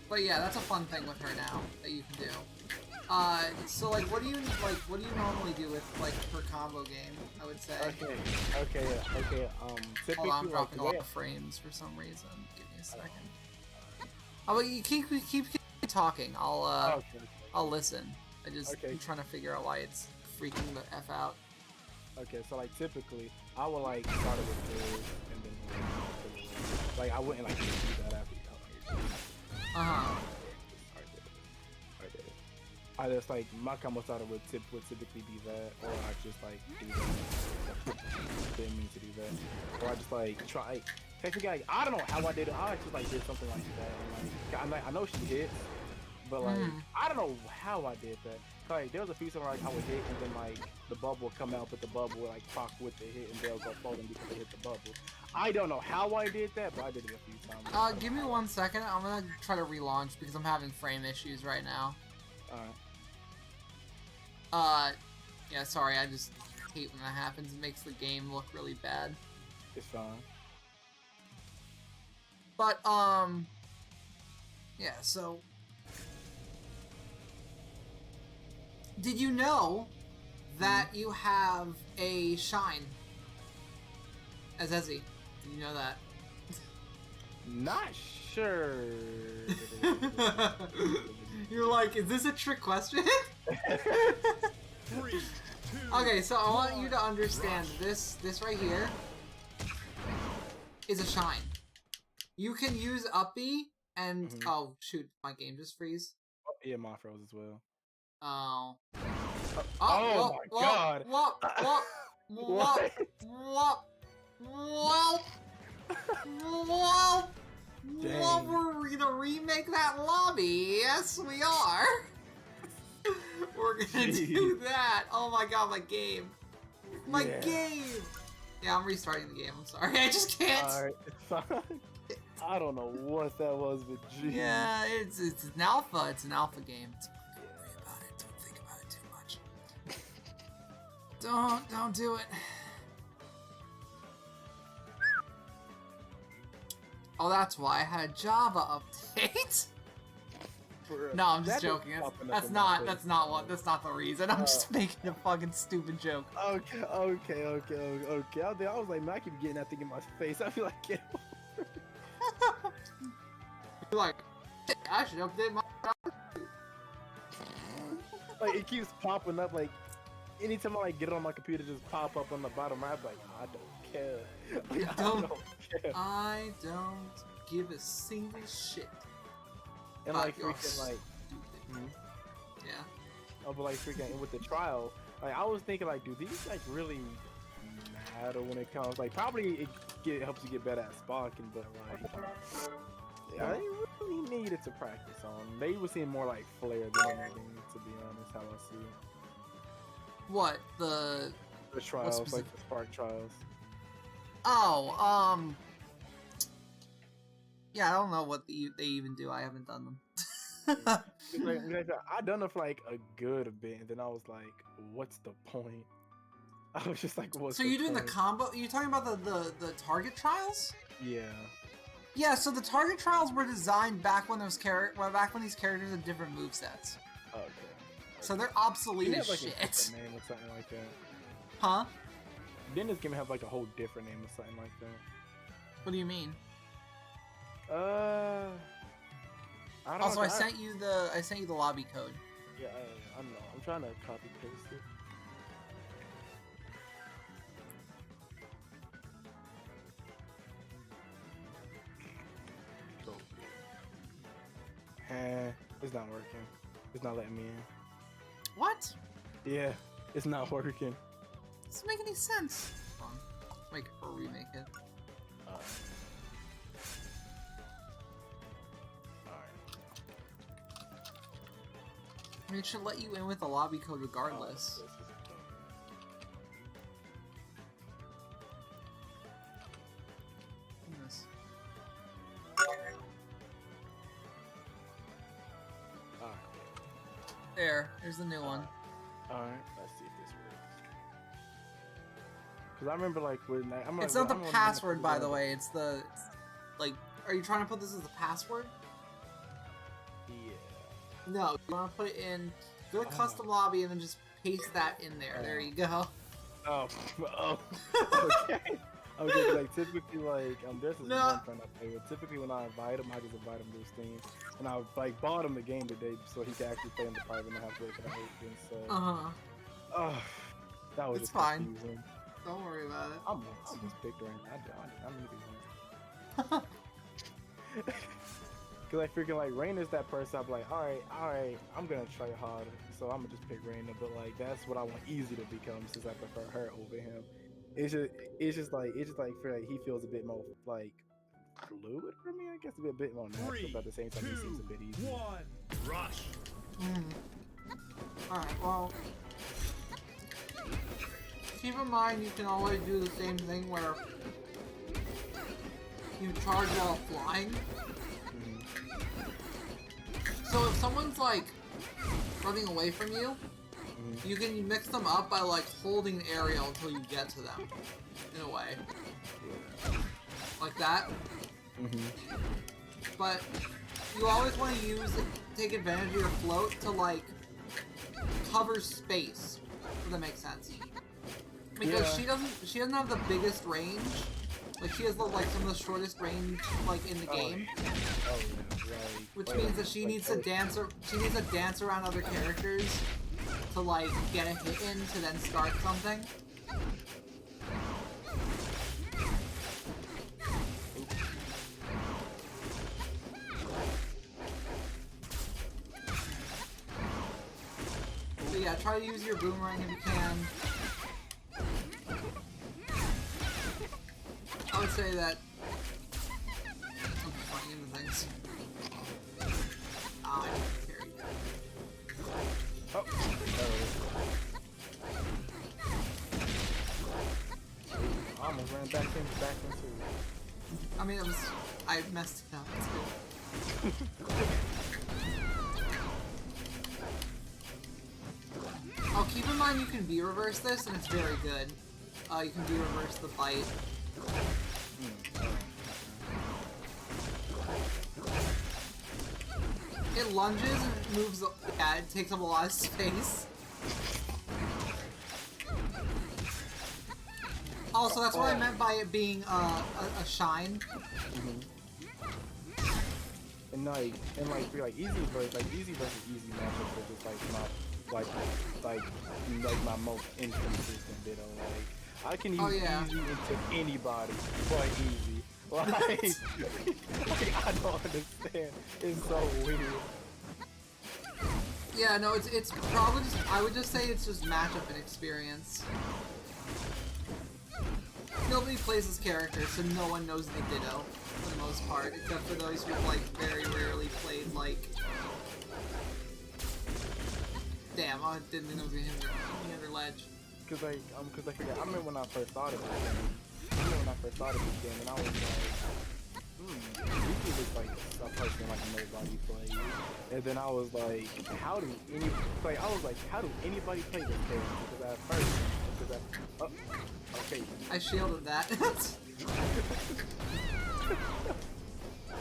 But yeah, that's a fun thing with her now that you can do. So like, what do you normally do with like her combo game? I would say. Okay. Typically, Hold on, I'm dropping a lot like, of frames for some reason. Give me a second. Oh, but you keep talking. I'll listen. I'm trying to figure out why it's freaking the F out. Okay, so like typically, I would like start it with this, and then like I wouldn't like do that after you. I just like my combo starter would typically be that, or I just like do that. Didn't mean to do that, or I just like try. Technically, like, I don't know how I did it. I just like did something like that. And, like I know she hits, but like I don't know how I did that. Like there was a few times like I would hit, and then like the bubble would come out, but the bubble would like proc with the hit, and they'll go floating because they hit the bubble. I don't know how I did that, but I did it a few times. Give me 1 second. I'm gonna try to relaunch because I'm having frame issues right now. Yeah, sorry, I just hate when that happens. It makes the game look really bad. It's fine. But, yeah, so... Did you know that you have a shine as Ezzy? Did you know that? Not sure. You're like, is this a trick question? 3, 2, Okay, so I want you to understand this right here is a shine. You can use up B and oh shoot, my game just freeze. Yeah, mine froze as well. Oh. Oh my god. What? Dang. We're gonna remake that lobby. Yes, we are. We're gonna do that. Oh my god, my game. My game. Yeah, I'm restarting the game. I'm sorry. I just can't. Alright, it's fine. I don't know what that was, but geez. Yeah, it's an alpha. It's an alpha game. Don't worry about it. Don't think about it too much. Don't do it. Oh, that's why I had a Java update. No, I'm just joking. That's not the reason. I'm just making a fucking stupid joke. Okay. I was like, man, I keep getting that thing in my face. I feel like get over. You're like, I should update my. Like it keeps popping up. Like anytime I like get it on my computer, just pop up on the bottom right. I'm like, I don't care. Like, I don't care. I don't give a single shit. And like freaking like, yeah. Oh, but like freaking with the trial, like I was thinking like, do these like really matter when it comes? Like probably it helps you get better at sparking, but like, yeah, I didn't really need it to practice on. They were seeing more like flair than anything, to be honest. How I see it. What the trials, like the spark trials. Oh, yeah, I don't know what they even do. I haven't done them. I done it for like a good bit, and then I was like, "What's the point?" I was just like, "What's?" So you're doing the combo? You're talking about the target trials? Yeah. Yeah. So the target trials were designed back when those back when these characters had different movesets. Okay. So they're obsolete as like shit. A different name or something like that. Huh? Didn't this game have like a whole different name or something like that? What do you mean? I don't also, know. I sent you the lobby code. Yeah, I know. I'm trying to copy paste it. It's not working. It's not letting me in. What? Yeah, it's not working. Doesn't make any sense. Hold on. Make her remake it. I mean, it should let you in with the lobby code regardless. Goodness. Alright. There's the new one. Alright, let's see if this works. Cause I remember like when I'm like, It's not the I'm on password, by the way. It's the like. Are you trying to put this as the password? Yeah. No, you want to put it in. Go to custom lobby and then just paste that in there. There you go. Oh. Okay. Okay. Like typically, like there's this No. one friend I play with. Typically, when I invite him, I just invite him to his team, and I like bought him the game today so he can actually play in the private and have work that I open. So. That was It's just fine. confusing. Don't worry about it. I'm just picturing. I need to be Cause I freaking like Rain is that person. I'm like, all right, I'm gonna try hard, so I'm gonna just pick Raina. But like, that's what I want Easy to become, since I prefer her over him. It's just like feel like he feels a bit more like fluid for me. I guess a bit more natural, 3, but at the same time, he seems a 2, bit easy. 1, rush. Alright, well. Keep in mind you can always do the same thing where you charge while flying. So if someone's like running away from you, you can mix them up by like holding aerial until you get to them. In a way. Like that. But you always want to take advantage of your float to like cover space. If that makes sense. Because she doesn't have the biggest range. Like she has like some of the shortest range like in the game. Oh yeah, right. Which means that she needs to dance around other characters to like get a hit in to then start something. So yeah, try to use your boomerang if you can. I would say that I'm just running into things. Ah, I didn't carry that. Oh. I almost ran back into I mean, I messed it up too. Oh, keep in mind you can V-reverse this, and it's very good. You can V-reverse the bite. It lunges and moves. Yeah, it takes up a lot of space. Also, that's what I meant by it being a shine. And like easy versus easy matchups are just like my most inconsistent bit of like I can use easy into anybody but easy. Like, I don't understand. It's so weird. Yeah, no, it's probably just, I would just say it's just matchup and experience. Nobody plays this character, so no one knows the Ditto, for the most part, except for those who've, like, very rarely played, like... Damn, I didn't think I was gonna hit the other ledge. Cause I forget, I remember when I first started this game, and I was like, Yuki looks like a person like nobody plays. And then I was like, how do anybody play this game? Okay. I shielded that.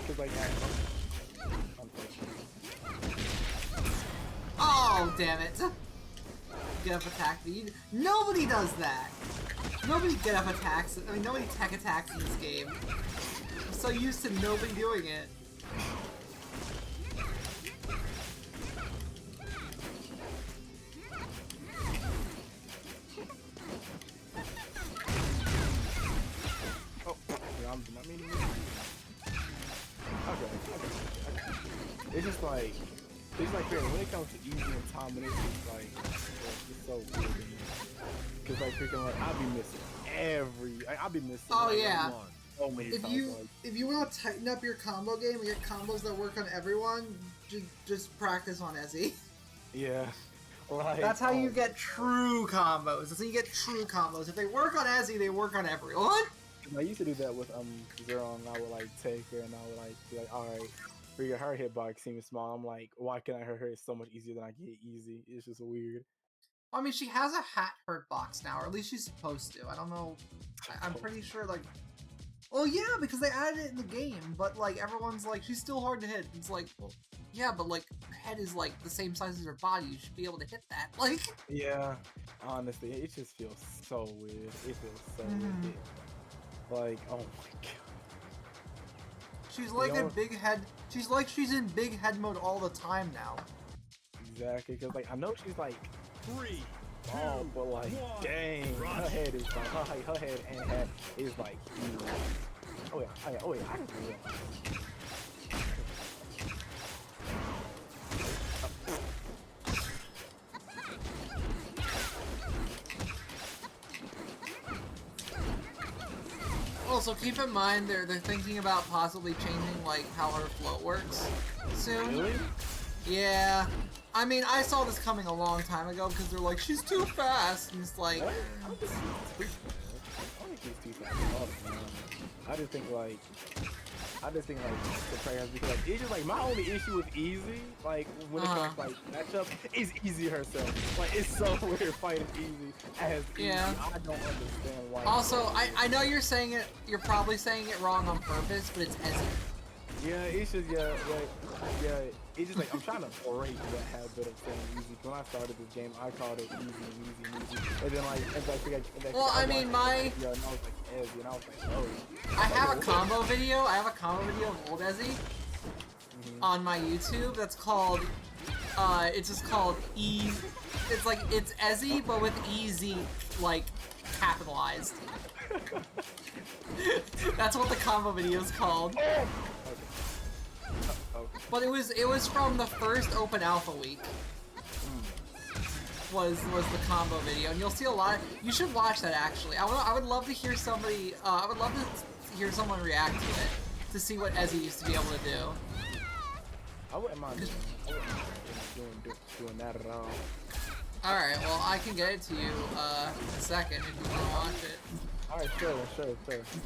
Cause like, oh, damn it. Get up attack me. Nobody does that. Nobody get up attacks. I mean, nobody tech attacks in this game. I'm so used to nobody doing it. oh, yeah, I'm not meaning to. Okay. It's just like when it comes to easy and time, and it's just like it's so weird to me. Cause like freaking like I'll be missing Oh, yeah. so many if times. you Like, if you want to tighten up your combo game and get combos that work on everyone, just practice on Ezzy. yeah. Like, That's how you oh, get true combos. That's how you get true combos. If they work on Ezzy, they work on everyone. I used to do that with Zero, and I would like take her, and I would like be like, all right, figure her hitbox seems small. I'm like, why can't I hurt her so much easier than I get easy? It's just weird. I mean, she has a hat hurt box now, or at least she's supposed to. I don't know. I'm pretty sure, like... Well, yeah, because they added it in the game, but, like, everyone's like, she's still hard to hit. It's like, well, yeah, but, like, her head is, like, the same size as her body. You should be able to hit that. Like... Yeah, honestly, it just feels so weird. It feels so weird. Like, oh my god. She's like in big head... She's like she's in big head mode all the time now. Exactly, because, like, I know she's, like... 3, 2, Oh, but like, 1. dang, her head is like, her head and head is like huge. Oh yeah, I can do that. Also, keep in mind they're thinking about possibly changing like how her float works soon. Really? Yeah. I mean, I saw this coming a long time ago because they're like, she's too fast, and it's like... What? I don't think she's too fast. I just think like the players, because like it's just like my only issue with Easy, like when it comes to like matchup, is Easy herself. Like it's so weird fighting Easy as Easy. Yeah. I don't understand why. Also, I know you're saying it, you're probably saying it wrong on purpose, but it's Ezzy. Yeah, it's just yeah. It's just like I'm trying to break that habit of saying Easy. When I started this game, I called it Easy, and then like as I figured, Well, I mean, my... yeah, and I was like Ezzy, and I was like, oh. I have a combo video. I have a combo video of old Ezzy on my YouTube. That's called, it's just called E. It's like it's Ezzy, but with EZ like capitalized. That's what the combo video is called. But it was from the first open alpha week. Was the combo video, and you'll see a lot. You should watch that actually. I would love to hear somebody. I would love to hear someone react to it to see what Ezzy used to be able to do. I wouldn't mind doing that at all. All right, well I can get it to you in a second if you want to watch it. All right, sure.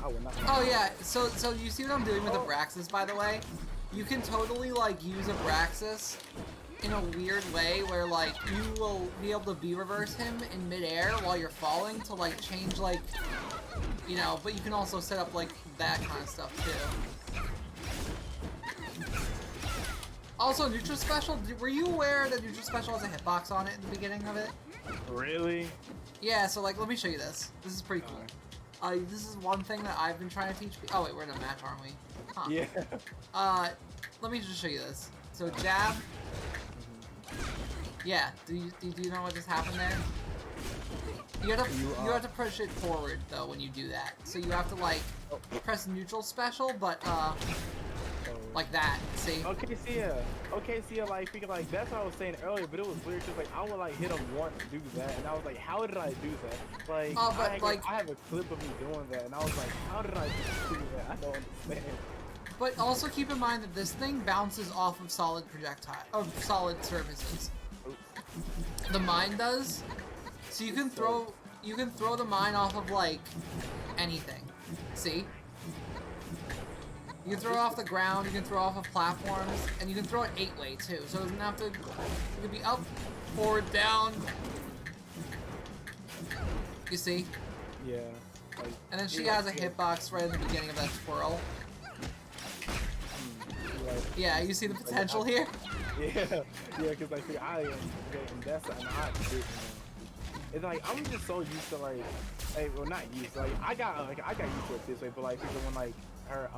I would not. Oh yeah, so you see what I'm doing with Abraxas, by the way? You can totally like use Abraxas in a weird way where like you will be able to B-reverse him in midair while you're falling to like change like, you know, but you can also set up like that kind of stuff too. Also, Neutral Special, were you aware that Neutral Special has a hitbox on it in the beginning of it? Really? Yeah, so like let me show you this. This is pretty cool. This is one thing that I've been trying to teach people. Oh wait, we're in a match, aren't we? Huh. Yeah. Let me just show you this. So jab. Yeah. Do you know what just happened there? You have to push it forward though when you do that. So you have to like press neutral special, but like that. See? Okay, see ya. Like, figure like that's what I was saying earlier, but it was weird because like I would like hit him once to do that, and I was like, how did I do that? Like, I have a clip of me doing that, and I was like, how did I do that? I don't understand. But also keep in mind that this thing bounces off of solid solid surfaces. The mine does. So you can throw the mine off of like anything. See? You can throw it off the ground, you can throw it off of platforms, and you can throw it 8-way too. So it doesn't have to. It could be up, forward, down. You see? Yeah. Like, and then she has a hitbox right at the beginning of that twirl. Yeah, you see the potential here? Yeah, because like I am getting that's and I didn't. It's like I'm just so used to like, well not used to, like I got used to it this way, but like when like her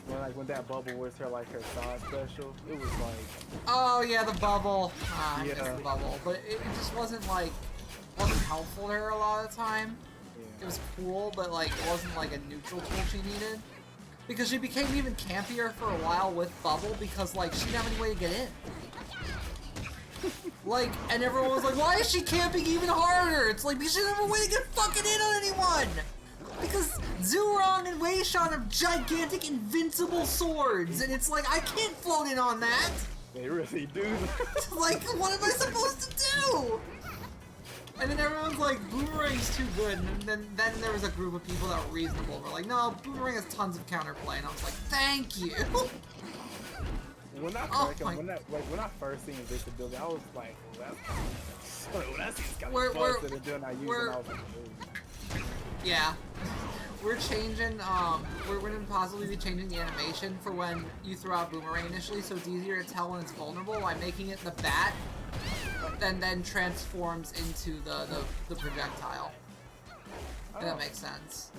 when that bubble was her like her side special, it was like. Oh yeah, the bubble. Yeah. I missed the bubble, but it just wasn't helpful to her a lot of the time. Yeah. It was cool, but like it wasn't like a neutral tool she needed. Because she became even campier for a while with bubble because like she didn't have any way to get in. Like, and everyone was like, why is she camping even harder? It's like, because she doesn't have a way to get fucking in on anyone! Because Zurong and Weishan have gigantic invincible swords, and it's like, I can't float in on that! They really do. Like, what am I supposed to do? And then everyone's like, Boomerang's too good, and then there was a group of people that were reasonable. We're like, no, Boomerang has tons of counterplay, and I was like, thank you! When I Oh first, my- when I first seen Invisibility, I was like, well, that's kind We're- of busted, and then I used it, and I was like, ooh. Yeah. We're changing, we're gonna possibly be changing the animation for when you throw out Boomerang initially, so it's easier to tell when it's vulnerable by making it the bat, then transforms into the projectile. If that makes sense.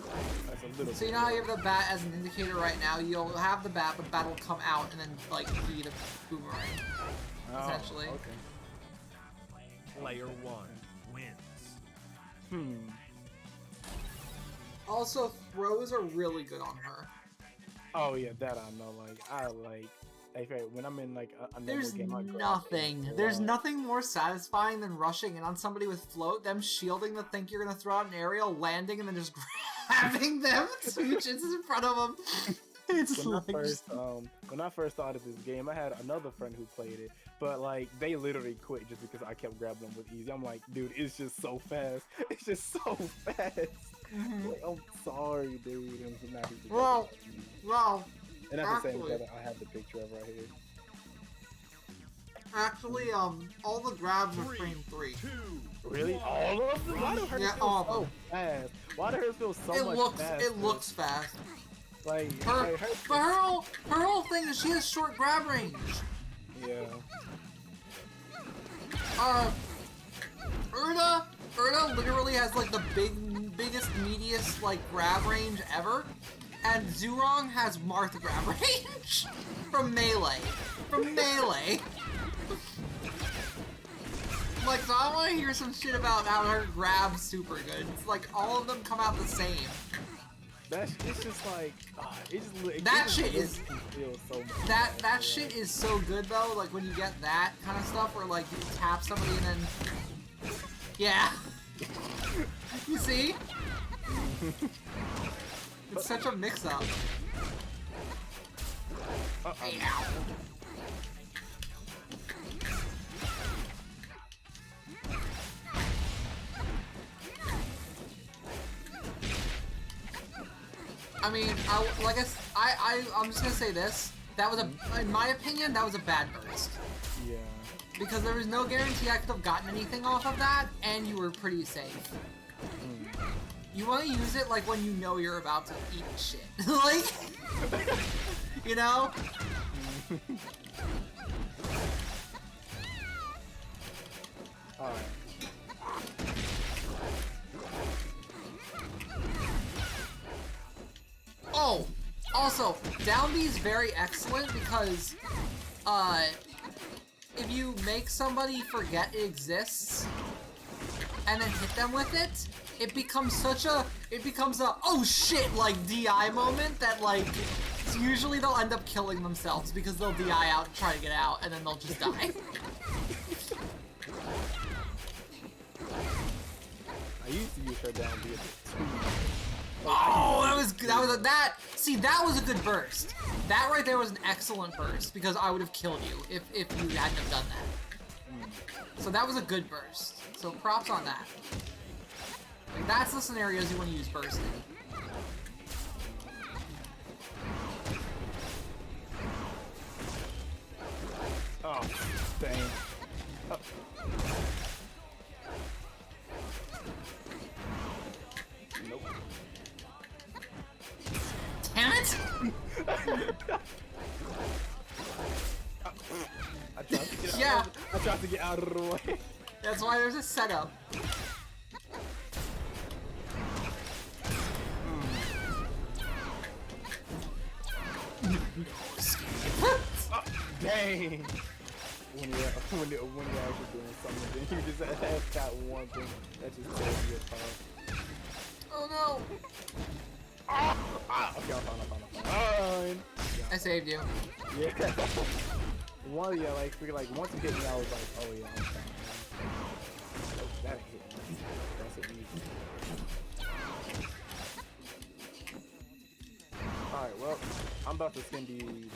That's a little So you know how you have the bat as an indicator right now? You'll have the bat, but the bat will come out and then, like, be the Boomerang. Essentially. Okay. Player 1 wins. Hmm. Also, throws are really good on her. Oh yeah, that I know. When I'm in like a normal There's game, I grab nothing. it. There's nothing more satisfying than rushing in on somebody with float, them shielding the think you're gonna throw out an aerial, landing, and then just grabbing them 2 inches in front of them. It's When I like first started this game, I had another friend who played it, but like they literally quit just because I kept grabbing them with easy. I'm like, dude, it's just so fast. It's just so fast. Like, I'm sorry, dude. I'm not even Well, and that's the same actually- that I have the picture of right here. actually, all the grabs are 3, frame 3. 2, Really? All of them? Why do hers Yeah, feel all of so them. fast? Why do hers feel so It much looks faster? it looks fast. like Her, but her whole thing is she has short grab range. yeah. Urda literally has like the biggest, meatiest like grab range ever, and Zurong has Martha grab range from melee. Like, so I want to hear some shit about how her grab's super good. It's like all of them come out the same. It's just like That shit is- feels so much That better. shit is so good though. Like when you get that kind of stuff, where like you tap somebody and then, yeah, you see, it's such a mix-up. Hey, ow. I mean, I'm just gonna say this. That was in my opinion, that was a bad burst. Yeah. Because there was no guarantee I could have gotten anything off of that, and you were pretty safe. You want to use it like when you know you're about to eat shit. Like, you know? Alright. Oh, also, down B is very excellent because, if you make somebody forget it exists, and then hit them with it, it becomes a oh shit, like, DI moment that, like, usually they'll end up killing themselves because they'll DI out and try to get out, and then they'll just die. I used to use her down B a bit too. Oh, that was a good burst. That right there was an excellent burst because I would have killed you if you hadn't have done that. So that was a good burst. So props on that. Like, that's the scenarios you want to use burst in. Oh, dang. Oh. Nope. Damn it! I tried to get Yeah. I tried to get out of the way. That's why there's a setup. Oh, dang. When you're actually doing something, then you just have that one thing that just tears you apart. Oh no! Okay, I'm fine. I saved you. Yeah. Once you hit me, I was like, oh yeah, I'm fine. Oh, that hit me. That's it easy. I'm about to send you.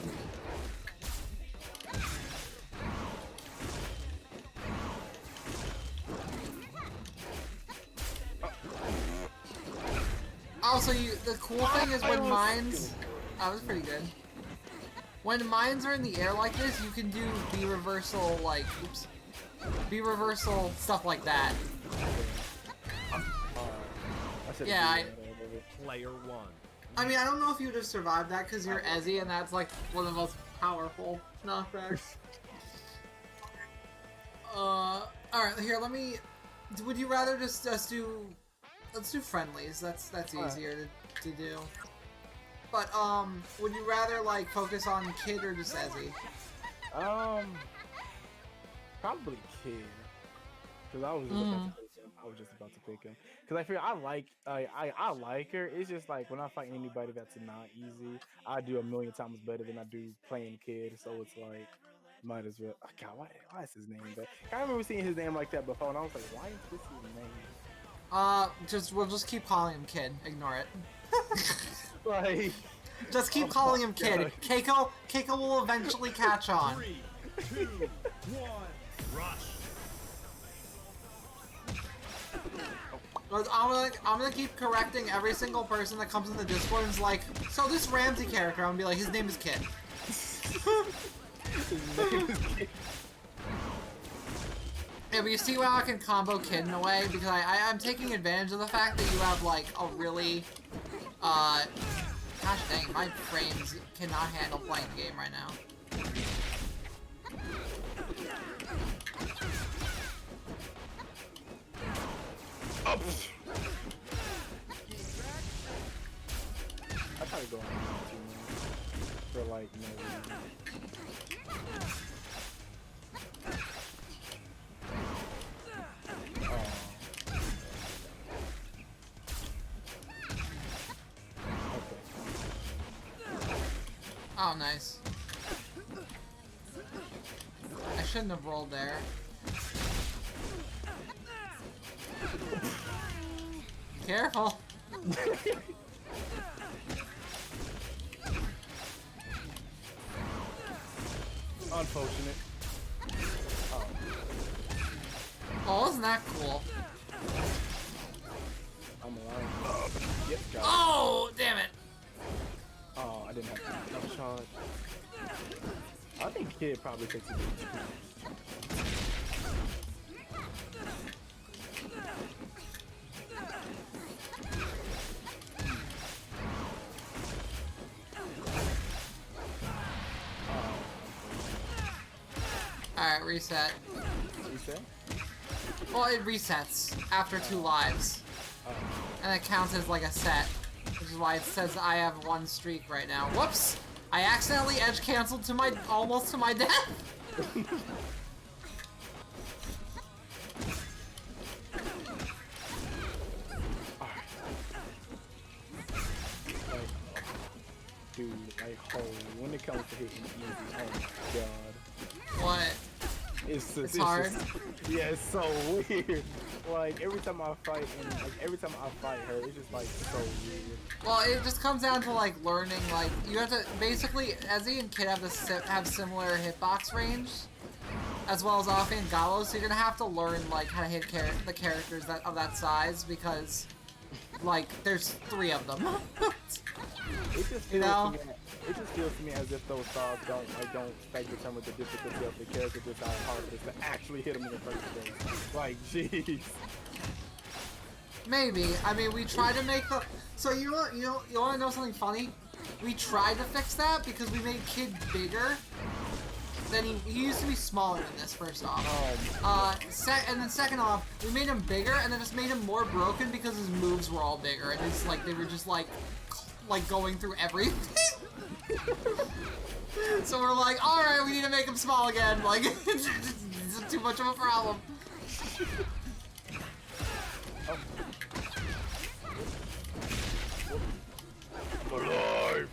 Also, the cool thing is when mines... That was pretty good. When mines are in the air like this, you can do B-reversal, like... Oops. B-reversal, stuff like that. Yeah, Player 1. I mean, I don't know if you would have survived that because you're Ezzy, and that's like one of the most powerful knockbacks. Alright, here, let me... Would you rather just do... Let's do friendlies, that's easier to do. But, would you rather, like, focus on Kid or just Ezzy? Probably Kid. Because I was just about to pick him. Because I feel I like her. It's just like when I fight anybody that's not easy, I do a million times better than I do playing Kid. So it's like, might as well. Oh, God, why is his name that? I remember seeing his name like that before, and I was like, why is this his name? We'll just keep calling him Kid. Ignore it. Like, just keep calling him Kid. Keiko will eventually catch on. 3, 2, 1, rush. I'm gonna keep correcting every single person that comes in the Discord and is like, so this Ramsey character, I'm gonna be like, his name is Kid. Yeah, but you see how I can combo Kid in a way? Because I'm taking advantage of the fact that you have, like, a really, gosh dang, my frames cannot handle playing the game right now. I try to go on for like no reason. Oh, nice. I shouldn't have rolled there. Careful. Unfortunate. Oh, wasn't that cool? I'm alive. Yep, got it. Oh, damn it. Oh, I didn't have enough charge. I think Kid probably takes it. Alright, reset. Reset? Well, it resets after 2 lives. And it counts as like a set. Which is why it says I have 1 streak right now. Whoops! I accidentally edge canceled to my almost to my death! Dude, like, when it comes to hitting easy, oh my god. What? It's hard? Yeah, it's so weird. Like, every time I fight her, it's just like so weird. Well, it just comes down to like learning, like, you have to, basically, Ezzy and Kid have similar hitbox range, as well as Afi and Gallo, so you're gonna have to learn, like, how to hit the characters of that size, because, like, there's 3 of them. It just feels to me, it just feels to me as if those styles don't determine the difficulty of the character, just how hard it is to actually hit them in the first place. Like, jeez. Maybe. I mean, we tried to make the... So you want to know something funny? We tried to fix that because we made Kid bigger. Then he used to be smaller than this, first off. And then second off, we made him bigger and then just made him more broken because his moves were all bigger. And it's like, they were just like going through everything. So we're like, alright, we need to make him small again. Like, it's too much of a problem. Alive.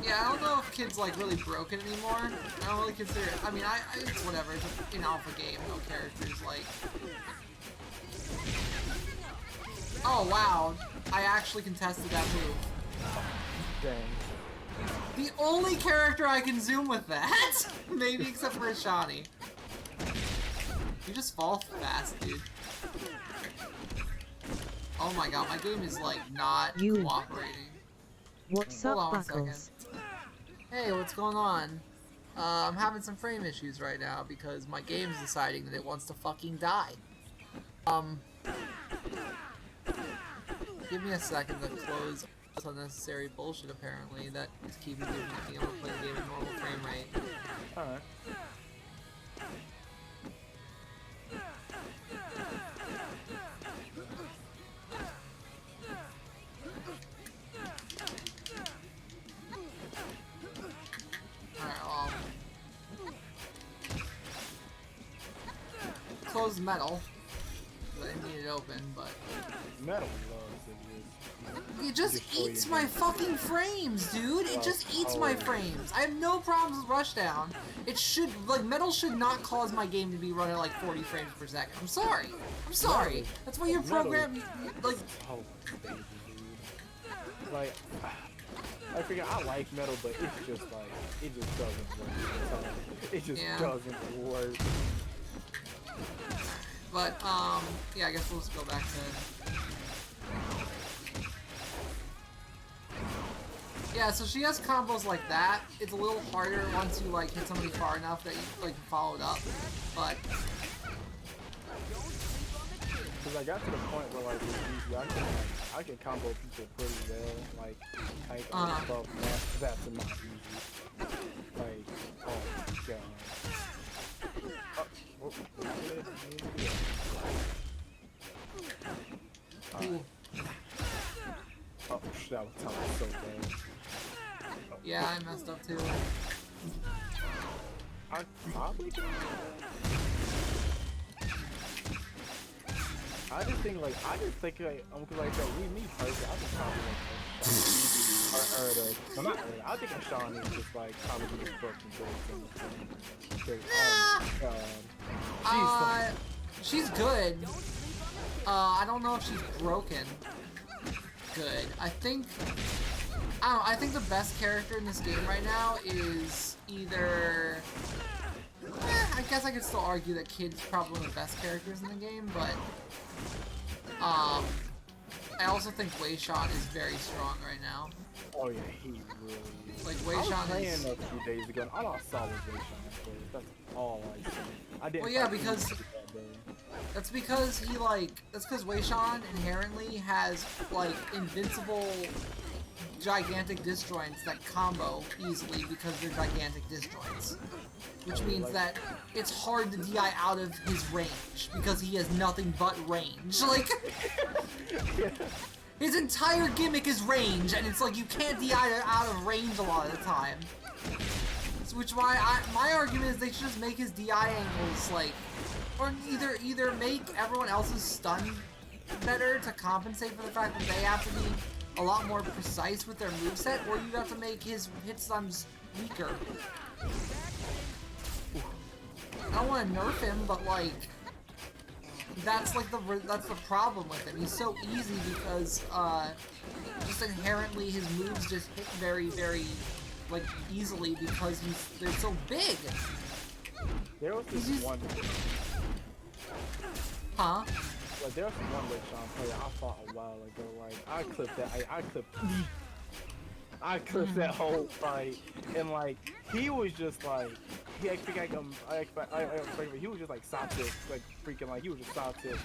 Yeah, I don't know if Kid's like really broken anymore. I don't really consider it. I mean, it's whatever. It's an alpha game. No characters like. Oh wow! I actually contested that move. Dang. The only character I can zoom with that! Maybe except for Ashani. You just fall fast, dude. Oh my god, my game is like not cooperating. What's Hold up, on 1 second. Buckles? Hey, what's going on? I'm having some frame issues right now because my game's deciding that it wants to fucking die. Give me a second to close this unnecessary bullshit apparently that is keeping me from being able to play the game at normal frame rate. Alright. Alright, close metal. I didn't need it open, but Metal loves it just eats my fucking frames, dude. It just eats my frames. I have no problems with Rushdown. It should, like, metal should not cause my game to be running at like 40 frames per second. I'm sorry. I'm sorry. That's why your program, like. Oh, baby, dude. Like, I figure I like metal, but it's just like it just doesn't work. It just doesn't work. But yeah, I guess we'll just go back to. Yeah, so she has combos like that. It's a little harder once you like hit somebody far enough that you like follow it up. But because I got to the point where like with these, I can combo people pretty well. Like but that's not easy. Like oh god. Oh, that was so bad. Yeah, I messed up too. I probably can. I just think like me personally, I just probably like I think Sean is just like probably just broken good. She's good. I don't know if she's broken. Good. I think the best character in this game right now is either. I guess I could still argue that Kid's probably one of the best characters in the game, but I also think Wei Shan is very strong right now. Oh yeah, he really is. Like Wei I was Shan playing is. a few days ago. And all I saw was Wei Shan at first. That's all I saw. I didn't. Well, yeah, because that's because Wei Shan inherently has like invincible gigantic disjoints that combo easily because they're gigantic disjoints. Which means that it's hard to DI out of his range because he has nothing but range. Like his entire gimmick is range, and it's like you can't DI out of range a lot of the time. So which why my argument is they should just make his DI angles like, or either make everyone else's stun better to compensate for the fact that they have to be a lot more precise with their moveset, or you have to make his hit stuns weaker. I don't want to nerf him, but like that's the problem with him. He's so easy because just inherently his moves just hit very, very like easily because they're so big. There was this one. Huh? Like there was one Wei Shan player I fought a while ago. Like I clipped that whole fight, and like he was just like he expected he was just like side tilt, like freaking like he was just side tilt,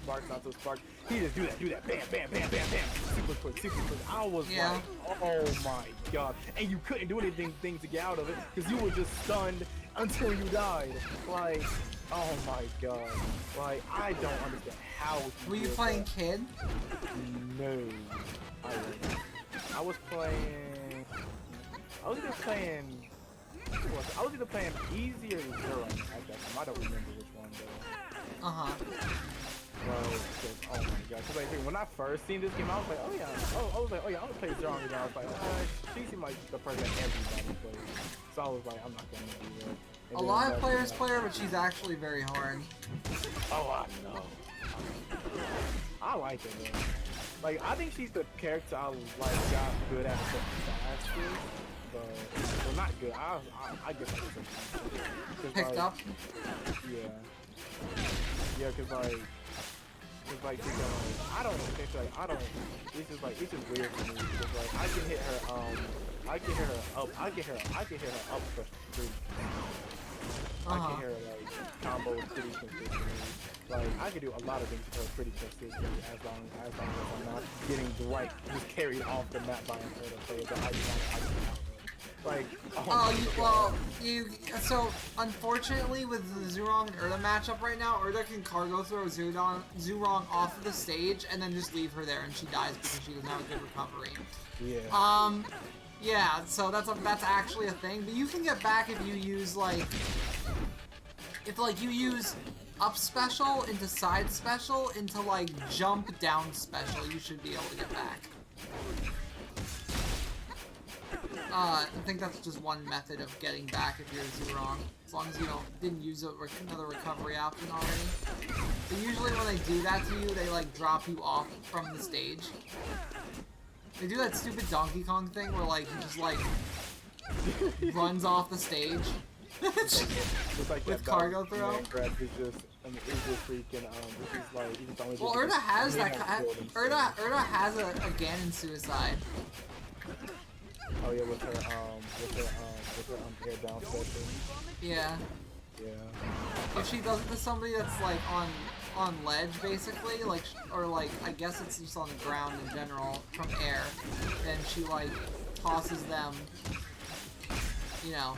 spark. He just do that, bam, bam, bam, bam, bam, super quick. I was like, oh my god, and you couldn't do anything to get out of it because you were just stunned until you died. Like, oh my god, like I don't understand how. Were you playing Kid? No, I was playing. I was either playing Easy or Zero. I don't remember which one though. Uh-huh. Well, oh my god, because like when I first seen this game, I was like, oh yeah, I was like, oh yeah, I'm gonna play Zero, and I was like, she seemed like the person that everybody plays. So I was like, I'm not gonna do that. And a lot of players play her, but she's actually very hard. Oh, I know. I like her though. Like, I think she's the character I like got good at the fastest. well, not good. I guess I was Picked up. Yeah. Yeah, cause like, you know, I don't know. Like, I don't. It's just weird to me because like I can hit her. I can hit her up. I can hit her up for free. I can hear like combos pretty consistently. Like I can do a lot of things to her pretty consistently as long as I'm not getting just carried off the map by another player. But I do not. Like, so unfortunately with the Zurong and Urda matchup right now, Urda can cargo throw Zurong off of the stage and then just leave her there and she dies because she doesn't have a good recovery. Yeah. Yeah, so that's actually a thing, but you can get back if you use you use up special into side special into like jump down special, you should be able to get back. I think that's just one method of getting back if you're Zurong, as long as you didn't use another recovery option already. But usually when they do that to you, they like drop you off from the stage. They do that stupid Donkey Kong thing where like he just like runs off the stage with cargo throw. Well, Urda has that. Urda has a Ganon suicide. Oh yeah, with her air down special. Yeah. Yeah. If she does it to somebody that's like on ledge basically, like, or like I guess it's just on the ground in general from air, then she like tosses them. You know.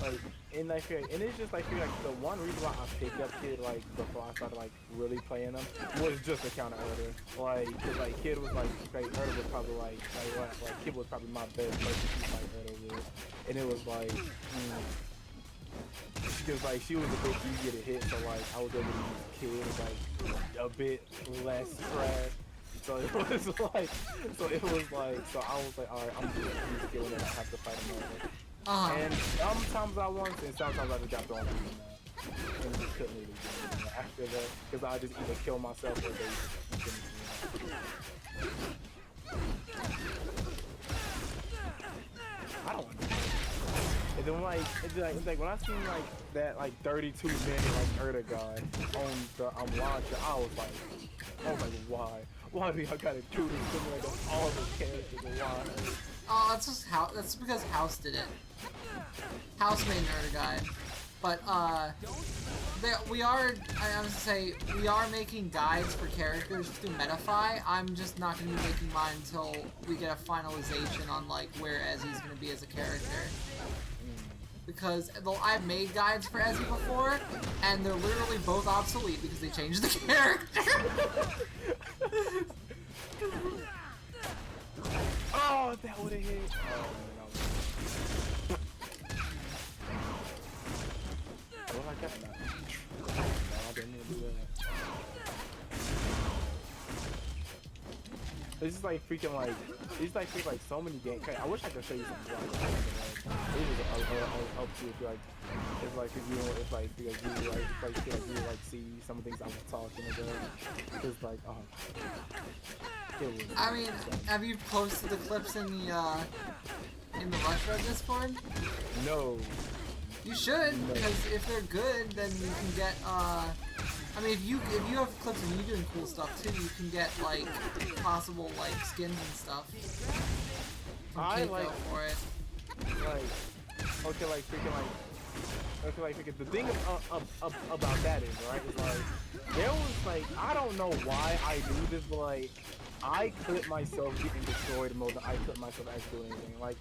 Like, and it's just like the one reason why I picked up Kid like before I started like really playing them was just to counter Urda. Like, cause like Kid was like Urda was probably like Kid was probably my best person to fight Urda with, and it was like because like she was a bit easier to hit, so like I was able to use Kid like a bit less trash. So it was like, so I was like, alright, I'm just use Kid and I have to fight him over. And sometimes I won, and sometimes I just got thrown out of the map. And just couldn't really do it after that, because I just either kill myself or they finish me. I don't know. And then it's like when I seen like that like 32 minute like Urda guy on the launcher, I was like, why? Why do y'all gotta do this to me like all the characters and why? Oh, that's because House did it. House made an Urda guide. But we are making guides for characters through Metafy. I'm just not gonna be making mine until we get a finalization on like where Ezzy's gonna be as a character. Because I've made guides for Ezzy before, and they're literally both obsolete because they changed the character. Oh, that would have hit. What I got now? No, I didn't even do that. This is like freaking like, it's like freaking like so many games. I wish I could show you something. It is up to you if you like. It's like if you like see some of the things I was talking about. It's like I mean, have you posted the clips in the Rushdown Discord? No. You should, because if they're good, then you can get I mean, if you have clips of you doing cool stuff too, you can get like possible like skins and stuff from Keiko for it. The thing about that is, right, is like, there was like, I don't know why I do this, but like, I clip myself getting destroyed more than I clip myself actually doing anything. Like,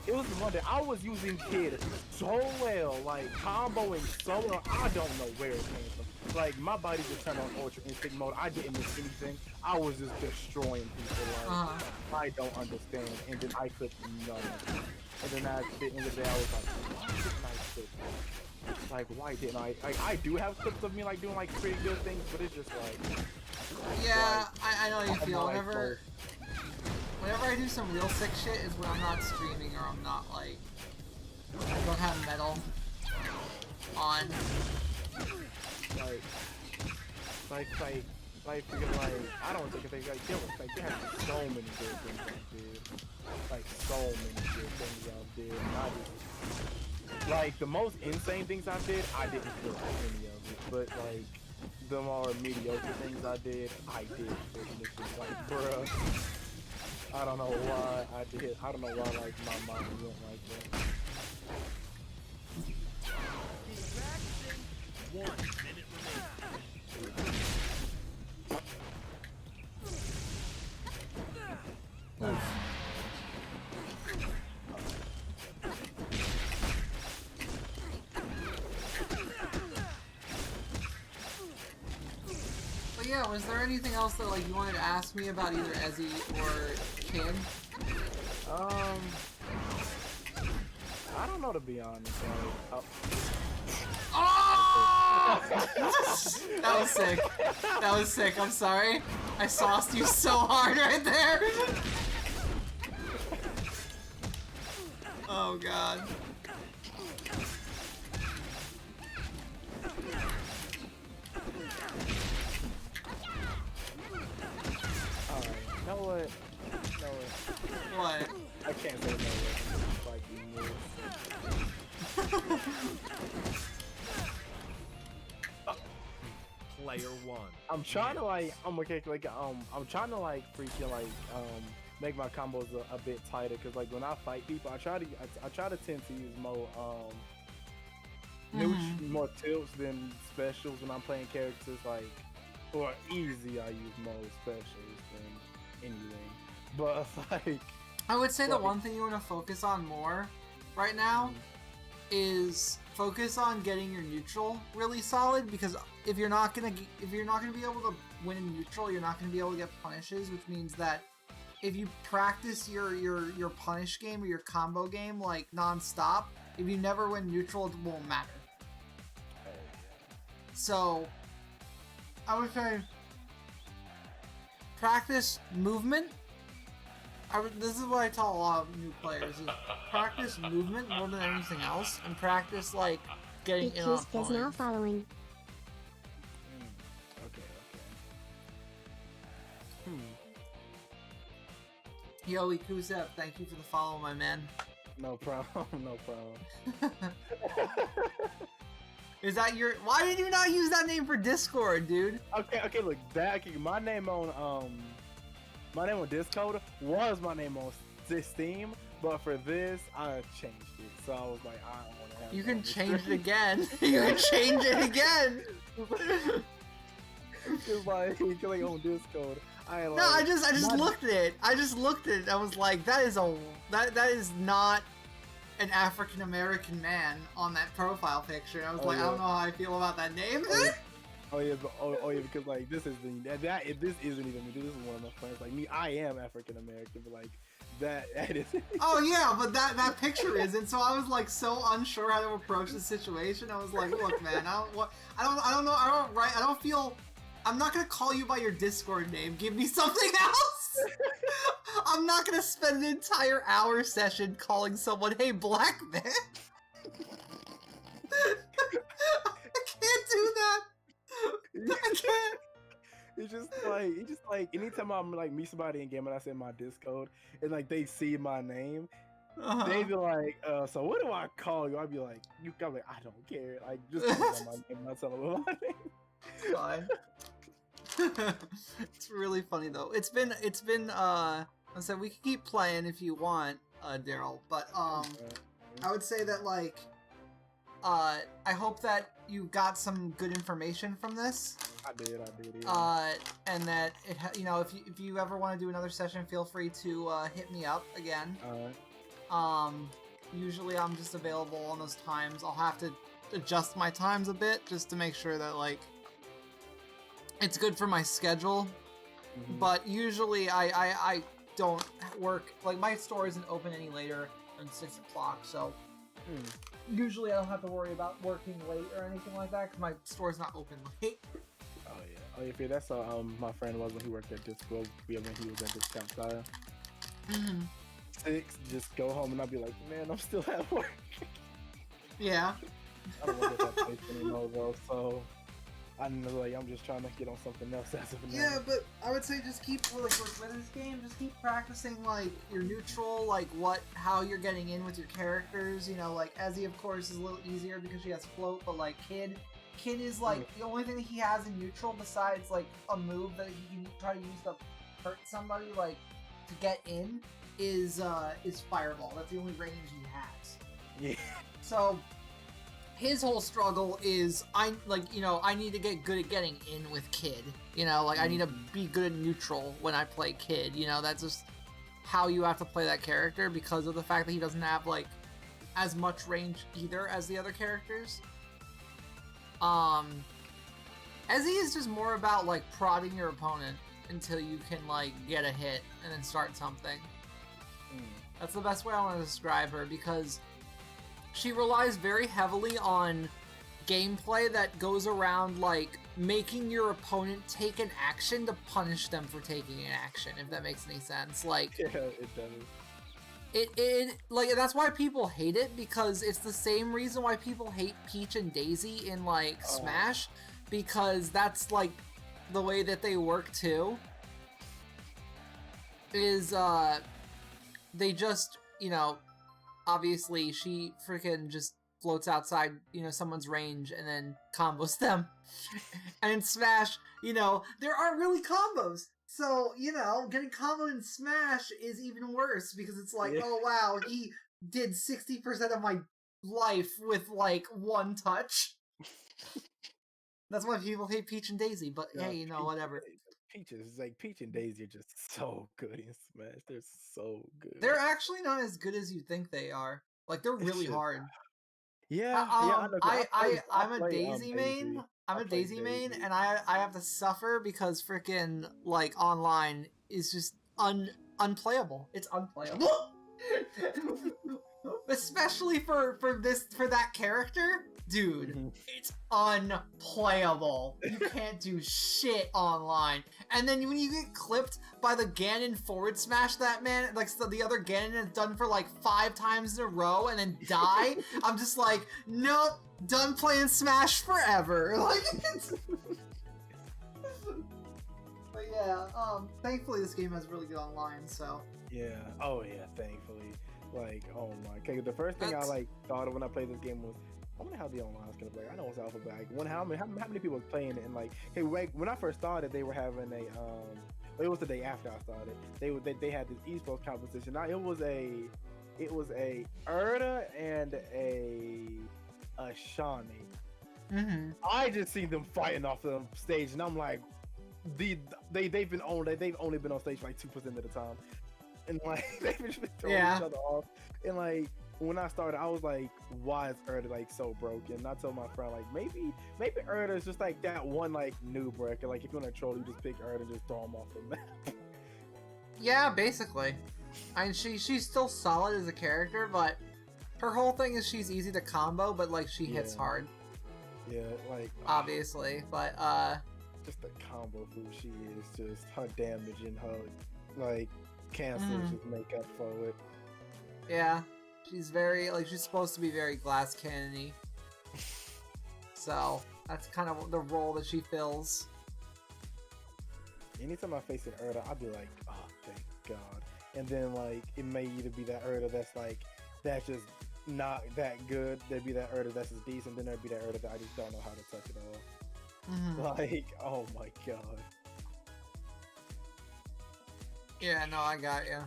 it was one day I was using Kid so well, like comboing so well, I don't know where it came from. Like, my body just turned on Ultra Instinct mode, I didn't miss anything, I was just destroying people, like, I don't understand, and then I clipped none of it. And then at the end of the day, I was like, why didn't I clip that? Like, why didn't I? Like, I do have clips of me, like, doing, like, pretty good things, but it's just, like... Yeah, I know how you feel. Whenever I do some real sick shit is when I'm not streaming or I'm not, like... I don't have metal on. because like I don't think they like they have so many good things I did, like so many good things I did. And I just like the most insane things I did, I didn't feel any of it, but like the more mediocre things I did, I did. And it's just like, bruh, I don't know why I did. I don't know why like my mind went like that. 1 minute remaining. But yeah, was there anything else that like you wanted to ask me about either Ezzy or Kid? I don't know, to be honest. Like, Oh! That was sick. That was sick. I'm sorry. I sauced you so hard right there. Oh god. alright, you know what? What? I can't say no way. Like, you Player 1. I'm trying to like, I'm okay, like, I'm trying to like freaking like, make my combos a bit tighter, cause like when I fight people, I try to tend to use more, more tilts than specials when I'm playing characters like, or easy. I use more specials than anything, but like, I would say the one thing you want to focus on more right now is focus on getting your neutral really solid, because if you're not gonna be able to win in neutral, you're not gonna be able to get punishes, which means that if you practice your punish game or your combo game like non-stop, if you never win neutral, it won't matter. So I would say practice movement. This is what I tell a lot of new players: is practice movement more than anything else, and practice like getting in on is now following. okay. Yo, Ikusep, thank you for the follow, my man. No problem. No problem. Is that your? Why did you not use that name for Discord, dude? Okay. Look, my name on Discord was my name on Steam, but for this I changed it. So I was like, I don't want to have. You can change it again. You can change it again. It's like on Discord. No, I just looked at it. I just looked at it. I was like, that is not an African American man on that profile picture. I was like, yeah. I don't know how I feel about that name. Oh yeah, because like this isn't even me. This is one of my friends. Like me, I am African American, but like that is. Oh yeah, but that picture isn't. So I was like so unsure how to approach the situation. I was like, look, man, I don't know. I don't feel. I'm not gonna call you by your Discord name. Give me something else. I'm not gonna spend an entire hour session calling someone, "Hey, black man." I can't do that. I can't. It's just like anytime I'm like meet somebody in game and I say my Discord and like they see my name, they be like, so what do I call you? I'd be like, I'm like, I don't care. Like just tell me my name. I'll tell them my name. Fine. It's really funny though. It's been I said we can keep playing if you want, Daryl, but I would say that like I hope that you got some good information from this. I did. Yeah. And that if you ever want to do another session, feel free to hit me up again. Usually I'm just available on those times. I'll have to adjust my times a bit just to make sure that like it's good for my schedule. But usually I don't work, like my store isn't open any later than 6 o'clock, so usually I don't have to worry about working late or anything like that because my store's not open late. Oh yeah, that's my friend was when he worked at Disco. Yeah, when he was at this campsite. 6, just go home and I'll be like, man, I'm still at work. Yeah. I don't want to get that place anymore though, so I know, like, I'm just trying to get on something else as of now. Yeah, but I would say just keep with this game, just keep practicing like your neutral, like how you're getting in with your characters. You know, like Ezzy of course is a little easier because she has float, but like Kid is like the only thing that he has in neutral besides like a move that he can try to use to hurt somebody like to get in is Fireball. That's the only range he has. Yeah. So his whole struggle is I need to get good at getting in with Kid. You know, like I need to be good at neutral when I play Kid. You know, that's just how you have to play that character because of the fact that he doesn't have like as much range either as the other characters. Ezzy is just more about like prodding your opponent until you can like get a hit and then start something. That's the best way I want to describe her because she relies very heavily on gameplay that goes around like making your opponent take an action to punish them for taking an action, if that makes any sense. Like Yeah, it does. It like that's why people hate it because it's the same reason why people hate Peach and Daisy in like Smash because that's like the way that they work too. Is they just, you know, obviously she freaking just floats outside, you know, someone's range and then combos them. And in Smash, you know, there aren't really combos. So, you know, getting comboed in Smash is even worse because it's like, oh wow, he did 60% of my life with like one touch. That's why people hate Peach and Daisy, but hey, you know, whatever. Peach and Daisy are just so good in Smash. They're so good. They're actually not as good as you think they are. Like they're really hard. Yeah, I'm a Daisy main. I'm a Daisy main, and I have to suffer because freaking like online is just unplayable. It's unplayable, especially for that character, dude. It's unplayable. You can't do shit online. And then when you get clipped by the Ganon forward smash that man, like so the other Ganon has done for like 5 times in a row, and then die, I'm just like, nope. Done playing Smash forever. Like, it's... But yeah, thankfully this game has really good online, so. Yeah. Oh yeah, thankfully. Like, oh my. Okay, the first thing I like thought of when I played this game was, I wonder how the online is gonna play. I know it's alpha, but like, how many people was playing it? And like, hey, when I first started, they were having a it was the day after I started. They had this esports competition. Now it was a Erda and a Shawnee. I just see them fighting off the stage, and I'm like, they've only been on stage for like 2% of the time, and like they've just been throwing each other off. And like when I started, I was like, why is Erda like so broken? And I told my friend like maybe Erda is just like that one like noob breaker. Like if you want to troll, you just pick Erda and just throw him off the map. Yeah, basically. I mean, she's still solid as a character, but her whole thing is she's easy to combo, but like she hits hard. Yeah, like obviously, but just the combo food she is, just her damage and her like cancels just make up for it. Yeah, she's very like she's supposed to be very glass cannon-y. So that's kind of the role that she fills. Anytime I face an Erda, I'll be like, oh thank God. And then like it may either be that Erda that's just not that good. There'd be that Erda that's just decent, then there'd be that Erda that I just don't know how to touch it all. Like, oh my God. Yeah, no, I got you.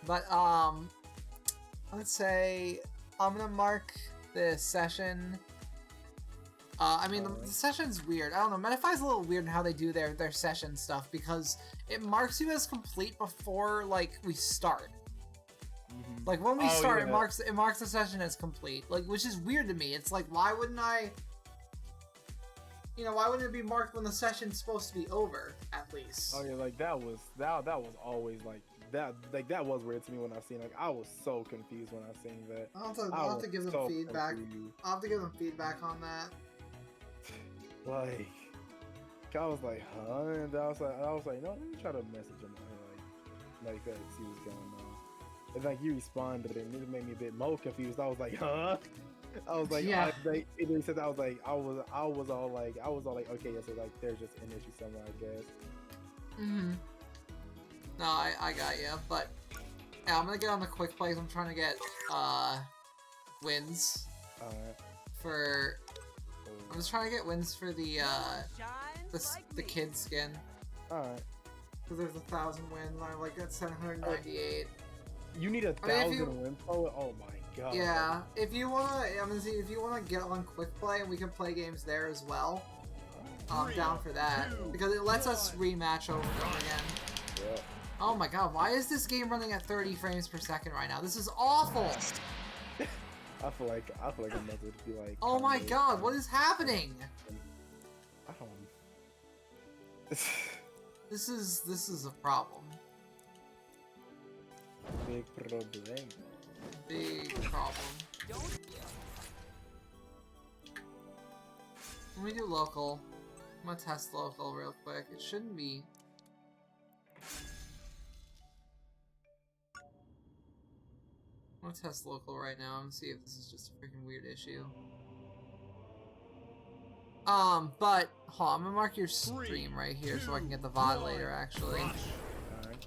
But let's say I'm gonna mark this session. I mean, the session's weird. I don't know. Metafy's a little weird in how they do their session stuff because it marks you as complete before like we start. Like when we start, it marks the session as complete. Like, which is weird to me. It's like, why wouldn't I? You know, why wouldn't it be marked when the session's supposed to be over at least? Oh yeah, like that was always like that. Like that was weird to me when I seen. Like I was so confused when I seen that. I'll have to give them feedback. Confused. I'll have to give them feedback on that. Like, I was like, huh? And I was like, no, let me try to message him, like that, see what's going on. And like you responded, and it made me a bit more confused. I was like, huh? I was like, Yeah. it said I was like, I was all like, okay, yeah, so like, there's just an issue somewhere, I guess. Mm-hmm. No, I got you, but yeah, I'm gonna get on the quick plays. I'm trying to get wins for. I'm just trying to get wins for the kid skin. Alright. Because there's 1,000 wins. And I'm like at 798. You need 1,000 wins for it? Oh my god. Yeah, if you wanna, if you wanna get on quick play and we can play games there as well, I'm down for that because it lets us rematch over and over again. Yeah. Oh my god, why is this game running at 30 frames per second right now? This is awful! I feel like I'm about to be like. Oh my god, what is happening? I don't. This is a problem. Big problem. Big problem. Let me do local. I'm gonna test local real quick. It shouldn't be. I'm gonna test local right now and see if this is just a freaking weird issue. But hold on, I'm gonna mark your stream right here so I can get the VOD later actually. Alright.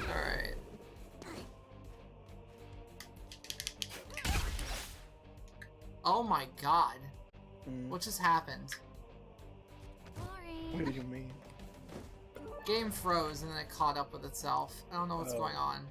Alright. Oh my god. What just happened? What do you mean? Game froze and then it caught up with itself. I don't know what's going on.